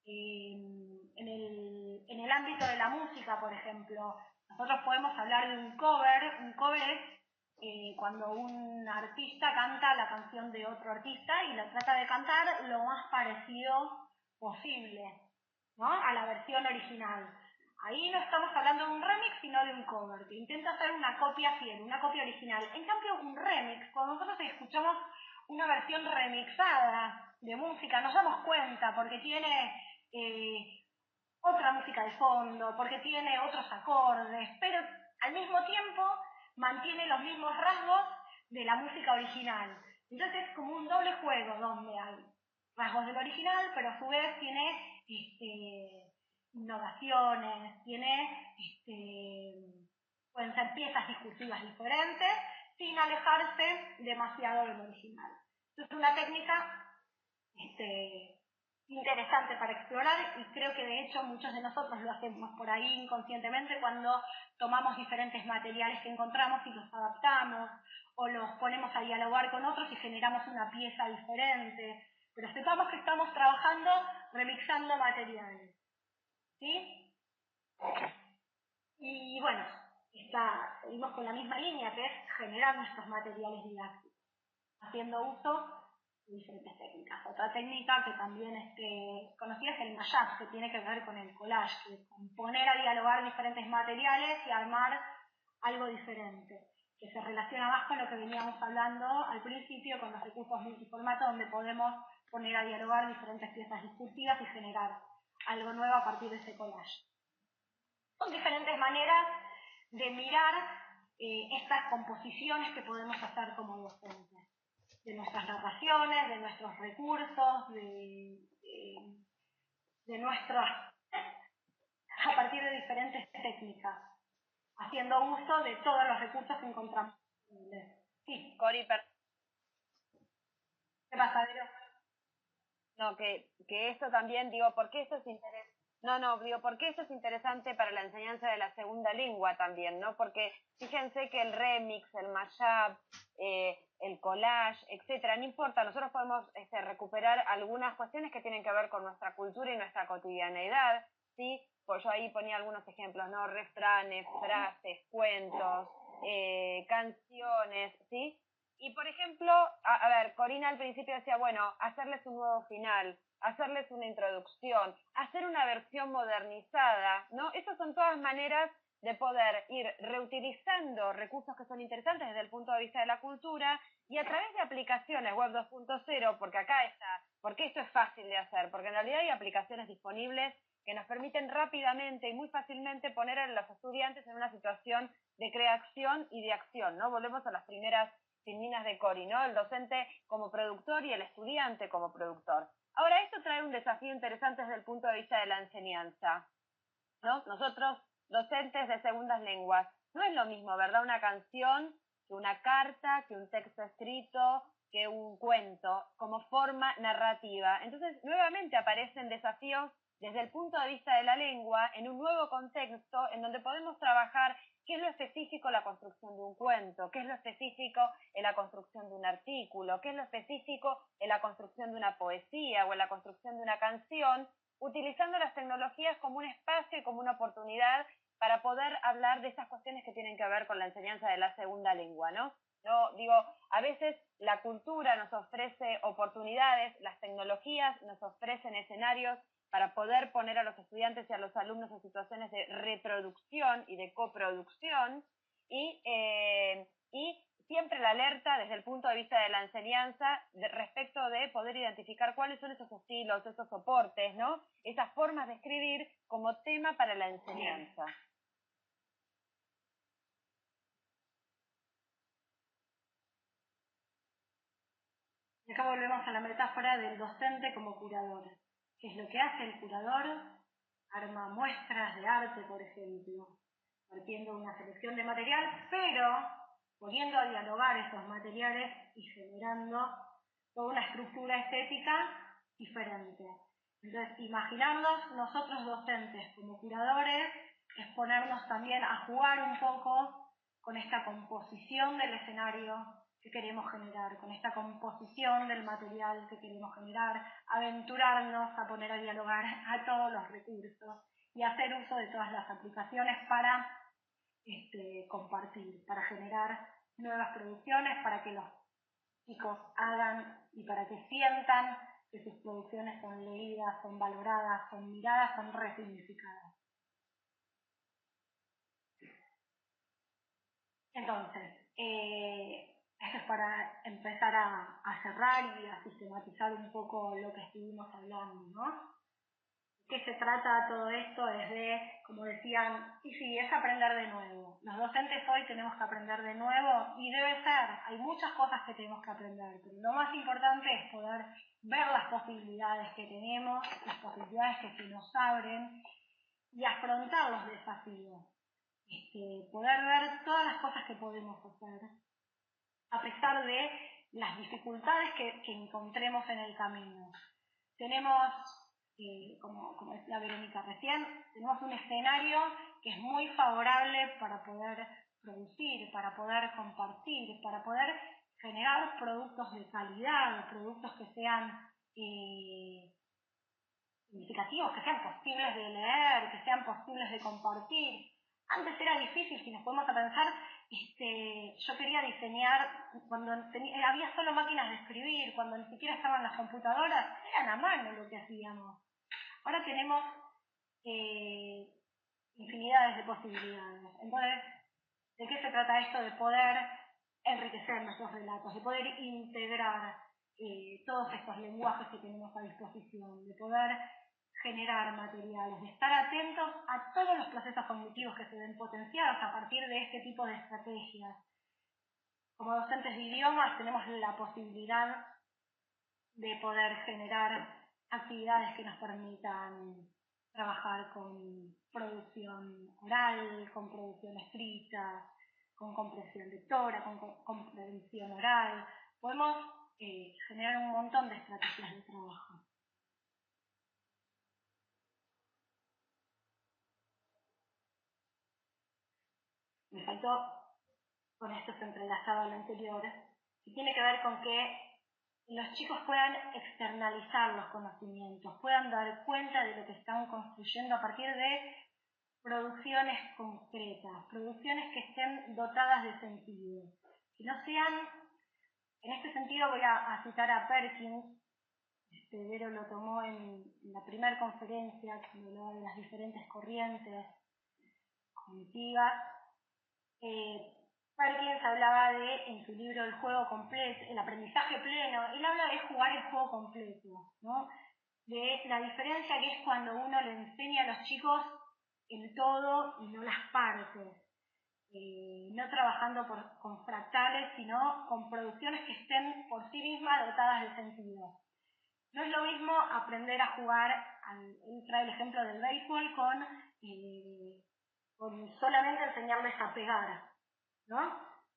En el ámbito de la música, por ejemplo, nosotros podemos hablar de un cover. Un cover es cuando un artista canta la canción de otro artista y la trata de cantar lo más parecido posible, ¿no?, a la versión original. Ahí no estamos hablando de un remix, sino de un cover, que intenta hacer una copia fiel, una copia original. En cambio, un remix, cuando nosotros escuchamos una versión remixada de música, nos damos cuenta porque tiene otra música de fondo, porque tiene otros acordes, pero al mismo tiempo mantiene los mismos rasgos de la música original. Entonces es como un doble juego donde hay rasgos del original, pero a su vez tiene innovaciones, tiene pueden ser piezas discursivas diferentes, sin alejarse demasiado del original. Es una técnica interesante para explorar y creo que de hecho muchos de nosotros lo hacemos por ahí inconscientemente cuando tomamos diferentes materiales que encontramos y los adaptamos o los ponemos a dialogar con otros y generamos una pieza diferente. Pero sepamos que estamos trabajando remixando materiales. ¿Sí? Y bueno, seguimos con la misma línea que es generar nuestros materiales didácticos, haciendo uso de diferentes técnicas. Otra técnica que también conocida es el mashup, que tiene que ver con el collage, que es poner a dialogar diferentes materiales y armar algo diferente, que se relaciona más con lo que veníamos hablando al principio, con los recursos multiformato, donde podemos poner a dialogar diferentes piezas discursivas y generar algo nuevo a partir de ese collage. Son diferentes maneras de mirar estas composiciones que podemos hacer como docentes, de nuestras narraciones, de nuestros recursos, de nuestras, a partir de diferentes técnicas, haciendo uso de todos los recursos que encontramos. Sí. Cori, ¿Qué pasa, Vero? No, que esto también, digo, ¿por qué esto es interesante? Porque eso es interesante para la enseñanza de la segunda lengua también, ¿no? Porque fíjense que el remix, el mashup, el collage, etcétera, no importa, nosotros podemos recuperar algunas cuestiones que tienen que ver con nuestra cultura y nuestra cotidianeidad, ¿sí? Pues yo ahí ponía algunos ejemplos, ¿no? Refranes, frases, cuentos, canciones, ¿sí? Y por ejemplo, a ver, Corina al principio decía, bueno, hacerles un nuevo final, hacerles una introducción, hacer una versión modernizada, ¿no? Esas son todas maneras de poder ir reutilizando recursos que son interesantes desde el punto de vista de la cultura y a través de aplicaciones web 2.0, porque acá está, porque esto es fácil de hacer, porque en realidad hay aplicaciones disponibles que nos permiten rápidamente y muy fácilmente poner a los estudiantes en una situación de creación y de acción, ¿no? Volvemos a las primeras filminas de Cori, ¿no? El docente como productor y el estudiante como productor. Ahora, esto trae un desafío interesante desde el punto de vista de la enseñanza, ¿no? Nosotros, docentes de segundas lenguas, no es lo mismo, ¿verdad? Una canción que una carta, que un texto escrito, que un cuento, como forma narrativa. Entonces, nuevamente aparecen desafíos desde el punto de vista de la lengua en un nuevo contexto en donde podemos trabajar qué es lo específico en la construcción de un cuento, qué es lo específico en la construcción de un artículo, qué es lo específico en la construcción de una poesía o en la construcción de una canción, utilizando las tecnologías como un espacio y como una oportunidad para poder hablar de esas cuestiones que tienen que ver con la enseñanza de la segunda lengua, ¿no? No, digo, a veces la cultura nos ofrece oportunidades, las tecnologías nos ofrecen escenarios para poder poner a los estudiantes y a los alumnos en situaciones de reproducción y de coproducción y siempre la alerta desde el punto de vista de la enseñanza respecto de poder identificar cuáles son esos estilos, esos soportes, ¿no? Esas formas de escribir como tema para la enseñanza. Y acá volvemos a la metáfora del docente como curador. ¿Qué es lo que hace el curador? Arma muestras de arte, por ejemplo, partiendo de una selección de material, pero poniendo a dialogar esos materiales y generando toda una estructura estética diferente. Entonces, imaginarnos nosotros docentes como curadores es ponernos también a jugar un poco con esta composición del escenario que queremos generar, con esta composición del material que queremos generar, aventurarnos a poner a dialogar a todos los recursos y hacer uso de todas las aplicaciones para compartir, para generar nuevas producciones, para que los chicos hagan y para que sientan que sus producciones son leídas, son valoradas, son miradas, son resignificadas. Entonces, esto es para empezar a cerrar y a sistematizar un poco lo que estuvimos hablando, ¿no? qué se trata todo esto es de, como decían, y sí, es aprender de nuevo. Los docentes hoy tenemos que aprender de nuevo y debe ser, hay muchas cosas que tenemos que aprender, pero lo más importante es poder ver las posibilidades que tenemos, las posibilidades que se nos abren y afrontar los desafíos. Poder ver todas las cosas que podemos hacer, a pesar de las dificultades que encontremos en el camino. Tenemos, como decía Verónica recién, tenemos un escenario que es muy favorable para poder producir, para poder compartir, para poder generar productos de calidad, productos que sean significativos, que sean posibles de leer, que sean posibles de compartir. Antes era difícil, si nos ponemos a pensar, yo quería diseñar cuando había solo máquinas de escribir, cuando ni siquiera estaban las computadoras, eran a mano lo que hacíamos. Ahora tenemos infinidades de posibilidades. Entonces, ¿de qué se trata esto? De poder enriquecer nuestros relatos, de poder integrar todos estos lenguajes que tenemos a disposición, de poder generar materiales, de estar atentos a todos los procesos cognitivos que se ven potenciados a partir de este tipo de estrategias. Como docentes de idiomas tenemos la posibilidad de poder generar actividades que nos permitan trabajar con producción oral, con producción escrita, con comprensión lectora, con comprensión oral. Podemos generar un montón de estrategias de trabajo. Me faltó, con esto se entrelazaba lo anterior, que tiene que ver con que los chicos puedan externalizar los conocimientos, puedan dar cuenta de lo que están construyendo a partir de producciones concretas, producciones que estén dotadas de sentido, que no sean, en este sentido voy a citar a Perkins, Vero lo tomó en la primera conferencia, que hablaba de las diferentes corrientes cognitivas. Perkins hablaba en su libro El juego completo, el aprendizaje pleno, él habla de jugar el juego completo, ¿no? De la diferencia que es cuando uno le enseña a los chicos el todo y no las partes, no trabajando con fractales, sino con producciones que estén por sí mismas dotadas de sentido. No es lo mismo aprender a jugar, él trae el ejemplo del béisbol, con solamente enseñarles a pegar, ¿no?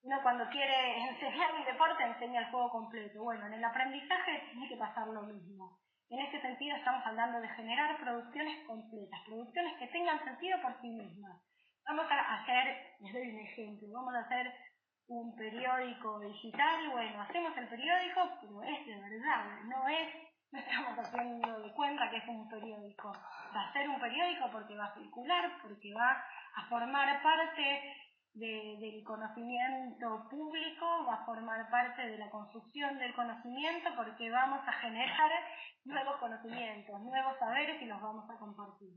Uno cuando quiere enseñar un deporte enseña el juego completo. Bueno, en el aprendizaje tiene que pasar lo mismo. En este sentido estamos hablando de generar producciones completas, producciones que tengan sentido por sí mismas. Vamos a hacer, les doy un ejemplo, vamos a hacer un periódico digital. Bueno, hacemos el periódico, pero es de verdad, no estamos haciendo de cuenta que es un periódico. Va a ser un periódico porque va a circular, porque va a formar parte del conocimiento público, va a formar parte de la construcción del conocimiento, porque vamos a generar nuevos conocimientos, nuevos saberes y los vamos a compartir.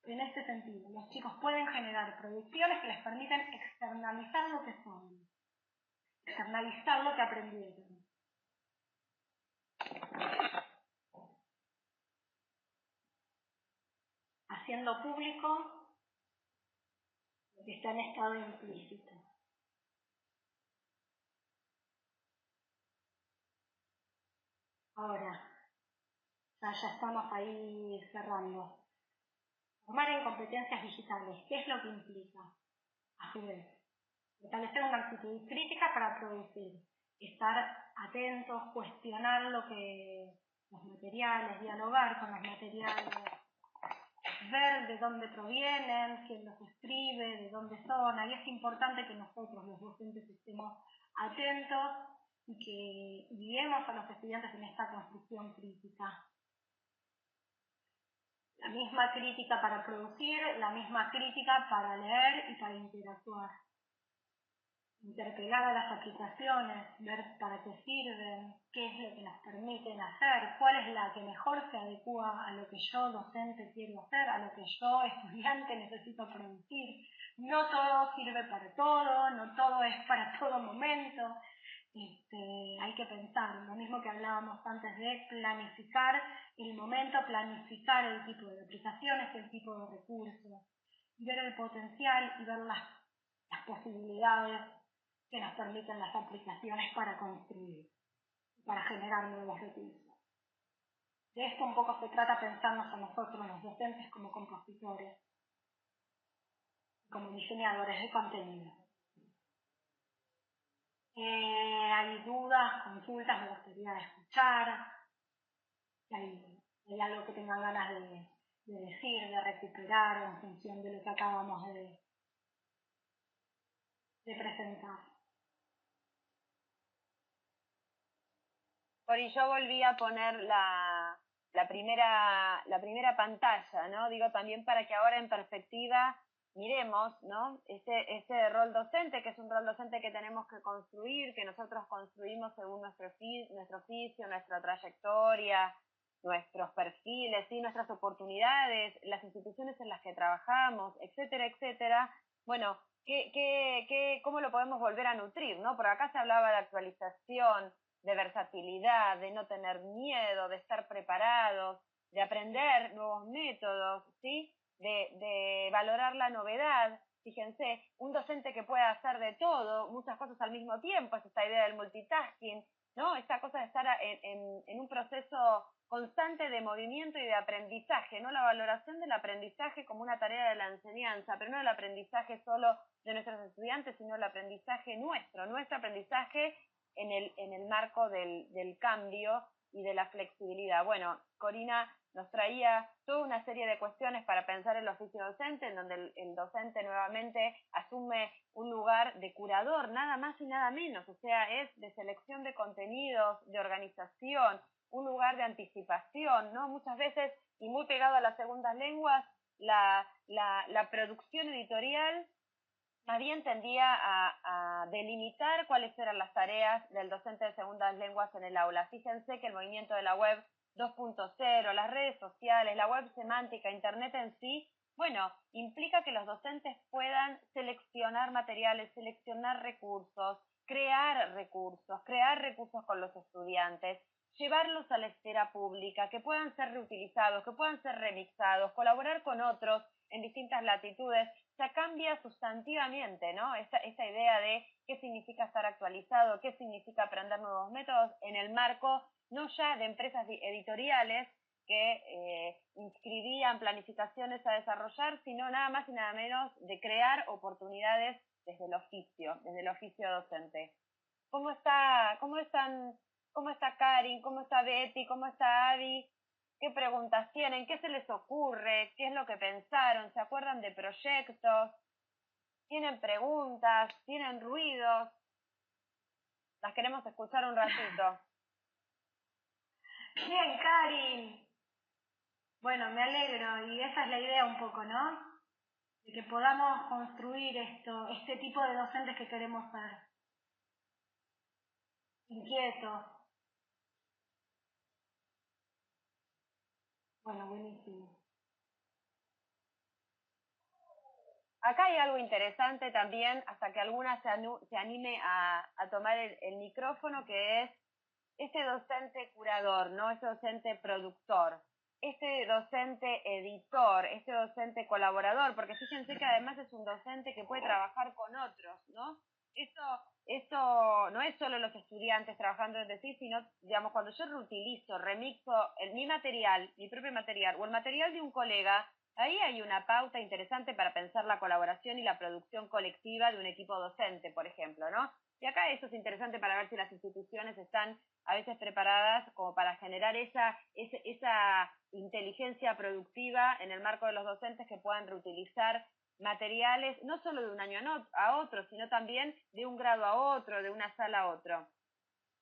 En este sentido, los chicos pueden generar producciones que les permiten externalizar lo que son, externalizar lo que aprendieron. Haciendo público lo que está en estado implícito. Ahora, ya estamos ahí cerrando. Formar en competencias digitales, ¿qué es lo que implica? A su vez, establecer una actitud crítica para producir, estar atentos, cuestionar los materiales, dialogar con los materiales, ver de dónde provienen, quién los escribe, de dónde son. Ahí es importante que nosotros, los docentes, estemos atentos y que guiemos a los estudiantes en esta construcción crítica. La misma crítica para producir, la misma crítica para leer y para interactuar. Interpelar a las aplicaciones, ver para qué sirven, qué es lo que nos permiten hacer, cuál es la que mejor se adecua a lo que yo, docente, quiero hacer, a lo que yo, estudiante, necesito producir. No todo sirve para todo, no todo es para todo momento. hay que pensar, lo mismo que hablábamos antes de planificar el momento, planificar el tipo de aplicaciones, el tipo de recursos, ver el potencial y ver las posibilidades que nos permiten las aplicaciones para construir, para generar nuevos recursos. De esto un poco se trata pensarnos a nosotros, los docentes, como compositores, como diseñadores de contenido. Hay dudas, consultas, me gustaría escuchar. Hay algo que tengan ganas de decir, de recuperar en función de lo que acabamos de presentar. Cori, yo volví a poner la primera pantalla, ¿no? Digo, también para que ahora en perspectiva miremos, ¿no? Ese rol docente, que es un rol docente que tenemos que construir, que nosotros construimos según nuestro oficio, nuestra trayectoria, nuestros perfiles, ¿sí? Nuestras oportunidades, las instituciones en las que trabajamos, etcétera, etcétera. Bueno, ¿cómo lo podemos volver a nutrir, ¿no? Porque acá se hablaba de actualización, de versatilidad, de no tener miedo, de estar preparados, de aprender nuevos métodos, ¿sí? De valorar la novedad. Fíjense, un docente que pueda hacer de todo, muchas cosas al mismo tiempo, es esta idea del multitasking, ¿no? Esta cosa de estar en un proceso constante de movimiento y de aprendizaje, ¿no? La valoración del aprendizaje como una tarea de la enseñanza, pero no el aprendizaje solo de nuestros estudiantes, sino el aprendizaje nuestro aprendizaje en el marco del cambio y de la flexibilidad. Bueno, Corina nos traía toda una serie de cuestiones para pensar el oficio docente, en donde el docente nuevamente asume un lugar de curador, nada más y nada menos, o sea, es de selección de contenidos, de organización, un lugar de anticipación, ¿no? Muchas veces, y muy pegado a las segundas lenguas, la producción editorial más bien tendía a delimitar cuáles eran las tareas del docente de segundas lenguas en el aula. Fíjense que el movimiento de la web 2.0, las redes sociales, la web semántica, Internet en sí, bueno, implica que los docentes puedan seleccionar materiales, seleccionar recursos, crear recursos con los estudiantes, llevarlos a la esfera pública, que puedan ser reutilizados, que puedan ser remixados, colaborar con otros en distintas latitudes. Ya cambia sustantivamente, ¿no? Esta idea de qué significa estar actualizado, qué significa aprender nuevos métodos en el marco no ya de empresas editoriales que inscribían planificaciones a desarrollar, sino nada más y nada menos de crear oportunidades desde el oficio docente. ¿Cómo está Karin? ¿Cómo está Betty? ¿Cómo está Abby? ¿Qué preguntas tienen? ¿Qué se les ocurre? ¿Qué es lo que pensaron? ¿Se acuerdan de proyectos? ¿Tienen preguntas? ¿Tienen ruidos? Las queremos escuchar un ratito. Bien, Karin. Bueno, me alegro, y esa es la idea un poco, ¿no? De que podamos construir este tipo de docentes que queremos ser. Inquietos. Bueno, buenísimo. Acá hay algo interesante también, hasta que alguna se anime a tomar el micrófono, que es este docente curador, ¿no? Este docente productor, este docente editor, este docente colaborador, porque fíjense que además es un docente que puede trabajar con otros, ¿no? Esto no es solo los estudiantes trabajando entre sí, sino, digamos, cuando yo reutilizo, remixo mi material, mi propio material, o el material de un colega, ahí hay una pauta interesante para pensar la colaboración y la producción colectiva de un equipo docente, por ejemplo, ¿no? Y acá eso es interesante para ver si las instituciones están a veces preparadas como para generar esa inteligencia productiva en el marco de los docentes que puedan reutilizar materiales, no solo de un año a otro, sino también de un grado a otro, de una sala a otro.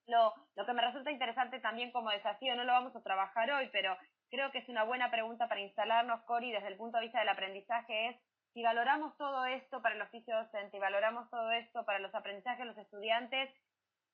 Lo que me resulta interesante también como desafío, no lo vamos a trabajar hoy, pero creo que es una buena pregunta para instalarnos, Cori, desde el punto de vista del aprendizaje, es si valoramos todo esto para el oficio docente y valoramos todo esto para los aprendizajes de los estudiantes,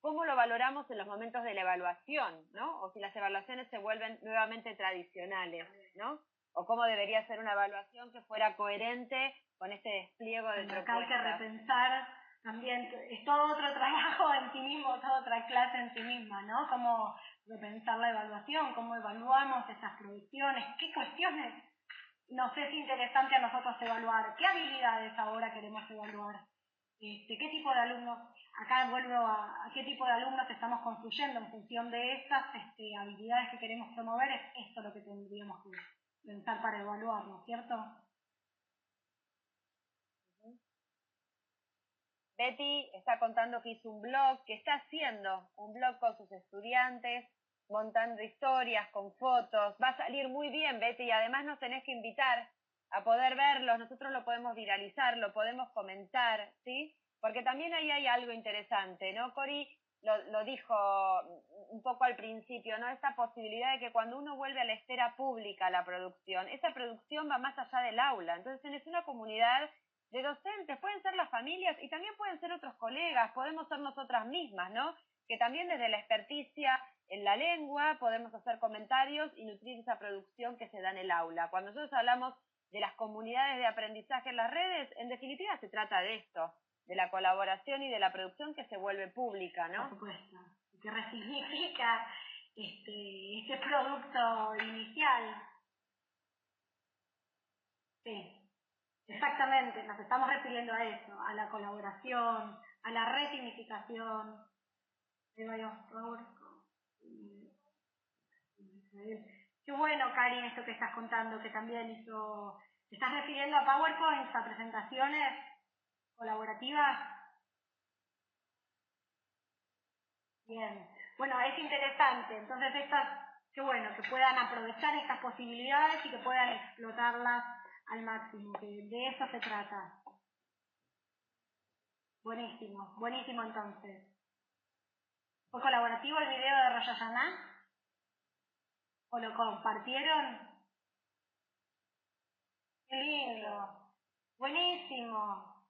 ¿cómo lo valoramos en los momentos de la evaluación, ¿no? O si las evaluaciones se vuelven nuevamente tradicionales, ¿no? O cómo debería ser una evaluación que fuera coherente con este despliego de propuestas. Acá hay que repensar también es todo otro trabajo en sí mismo, toda otra clase en sí misma, ¿no? Cómo repensar la evaluación, cómo evaluamos esas producciones, qué cuestiones nos es interesante a nosotros evaluar, qué habilidades ahora queremos evaluar, qué tipo de alumnos, acá vuelvo a qué tipo de alumnos estamos construyendo en función de estas habilidades que queremos promover, es esto lo que tendríamos que pensar para evaluar, ¿no es cierto? Betty está contando que hizo un blog, que está haciendo un blog con sus estudiantes, montando historias con fotos. Va a salir muy bien, Betty, y además nos tenés que invitar a poder verlos. Nosotros lo podemos viralizar, lo podemos comentar, ¿sí? Porque también ahí hay algo interesante, ¿no? Cori lo dijo un poco al principio, ¿no? Esta posibilidad de que cuando uno vuelve a la esfera pública la producción, esa producción va más allá del aula. Entonces tenés una comunidad de docentes, pueden ser las familias y también pueden ser otros colegas, podemos ser nosotras mismas, ¿no? Que también desde la experticia en la lengua podemos hacer comentarios y nutrir esa producción que se da en el aula. Cuando nosotros hablamos de las comunidades de aprendizaje en las redes, en definitiva se trata de esto, de la colaboración y de la producción que se vuelve pública, ¿no? Por supuesto, que resignifica ese producto inicial. Sí. Exactamente, nos estamos refiriendo a eso, a la colaboración, a la resignificación. Qué bueno, Karin, esto que estás contando, que también hizo... ¿Te estás refiriendo a PowerPoint, a presentaciones colaborativas? Bien. Bueno, es interesante. Entonces, qué bueno, que puedan aprovechar estas posibilidades y que puedan explotarlas al máximo, que de eso se trata. Buenísimo, buenísimo entonces. ¿Fue colaborativo el video de Rosh Hashanah? ¿O lo compartieron? ¡Qué lindo! Buenísimo.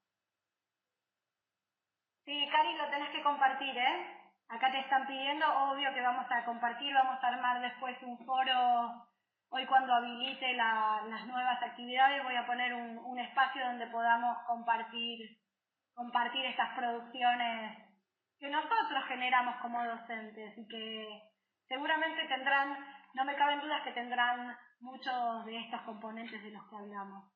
Sí, Cari, lo tenés que compartir, ¿eh? Acá te están pidiendo, obvio que vamos a compartir, vamos a armar después un foro. Hoy cuando habilite las nuevas actividades voy a poner un espacio donde podamos compartir estas producciones que nosotros generamos como docentes y que seguramente tendrán, no me caben dudas que tendrán muchos de estos componentes de los que hablamos.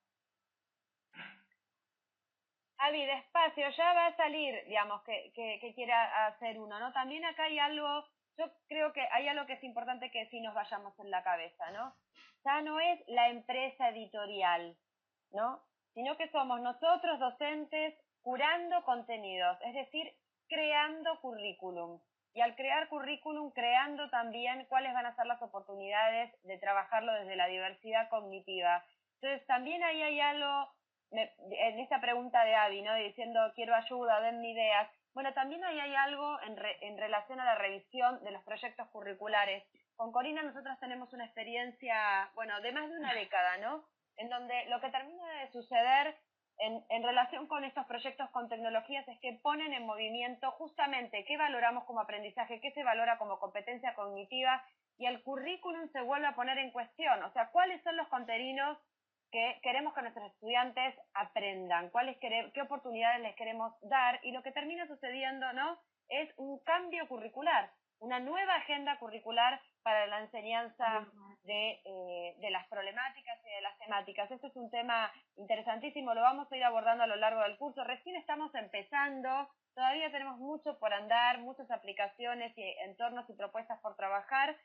Avi, despacio, ya va a salir, digamos, que quiera hacer uno, ¿no? También acá hay algo, yo creo que hay algo que es importante que sí nos vayamos en la cabeza, ¿no? Ya no es la empresa editorial, ¿no? Sino que somos nosotros docentes curando contenidos, es decir, creando currículum. Y al crear currículum, creando también cuáles van a ser las oportunidades de trabajarlo desde la diversidad cognitiva. Entonces, también ahí hay algo en esta pregunta de Abby, ¿no? Diciendo quiero ayuda, denme ideas. Bueno, también ahí hay algo en relación a la revisión de los proyectos curriculares. Con Corina nosotras tenemos una experiencia, bueno, de más de una década, ¿no? En donde lo que termina de suceder en relación con estos proyectos con tecnologías es que ponen en movimiento justamente qué valoramos como aprendizaje, qué se valora como competencia cognitiva, y el currículum se vuelve a poner en cuestión. O sea, ¿cuáles son los contenidos que queremos que nuestros estudiantes aprendan? ¿Qué oportunidades les queremos dar? Y lo que termina sucediendo, ¿no?, es un cambio curricular, una nueva agenda curricular para la enseñanza de las problemáticas y de las temáticas. Esto es un tema interesantísimo, lo vamos a ir abordando a lo largo del curso. Recién estamos empezando, todavía tenemos mucho por andar, muchas aplicaciones y entornos y propuestas por trabajar,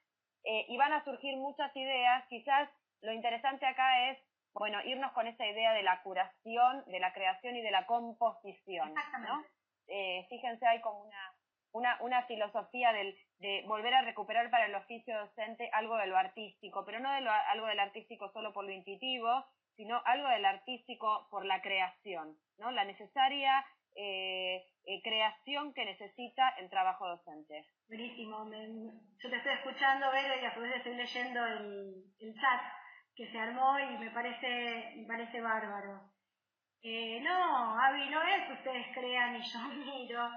y van a surgir muchas ideas. Quizás lo interesante acá es, bueno, irnos con esa idea de la curación, de la creación y de la composición, ¿no? Fíjense, hay como una filosofía de volver a recuperar para el oficio docente algo de lo artístico, pero no algo del artístico solo por lo intuitivo, sino algo del artístico por la creación, ¿no? La necesaria creación que necesita el trabajo docente. Buenísimo. Yo te estoy escuchando, Vero, y a su vez estoy leyendo el chat que se armó y me parece bárbaro. No, Avi, no es que ustedes crean y yo miro.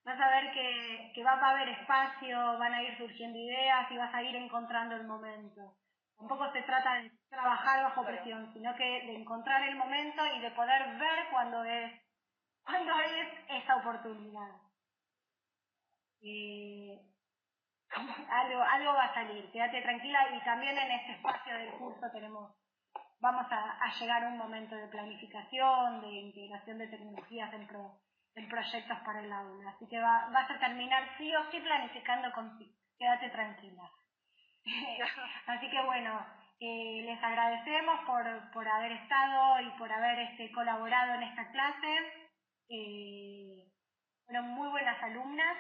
Vas a ver que va a haber espacio, van a ir surgiendo ideas y vas a ir encontrando el momento. Tampoco se trata de trabajar bajo presión, sino que de encontrar el momento y de poder ver cuando es ¿Cuándo es esa oportunidad? Algo va a salir, quédate tranquila, y también en este espacio del curso vamos a llegar a un momento de planificación, de integración de tecnologías en proyectos para el aula, así que vas a terminar sí o sí planificando contigo, quédate tranquila. Así que bueno, les agradecemos por haber estado y por haber colaborado en esta clase. Fueron muy buenas alumnas.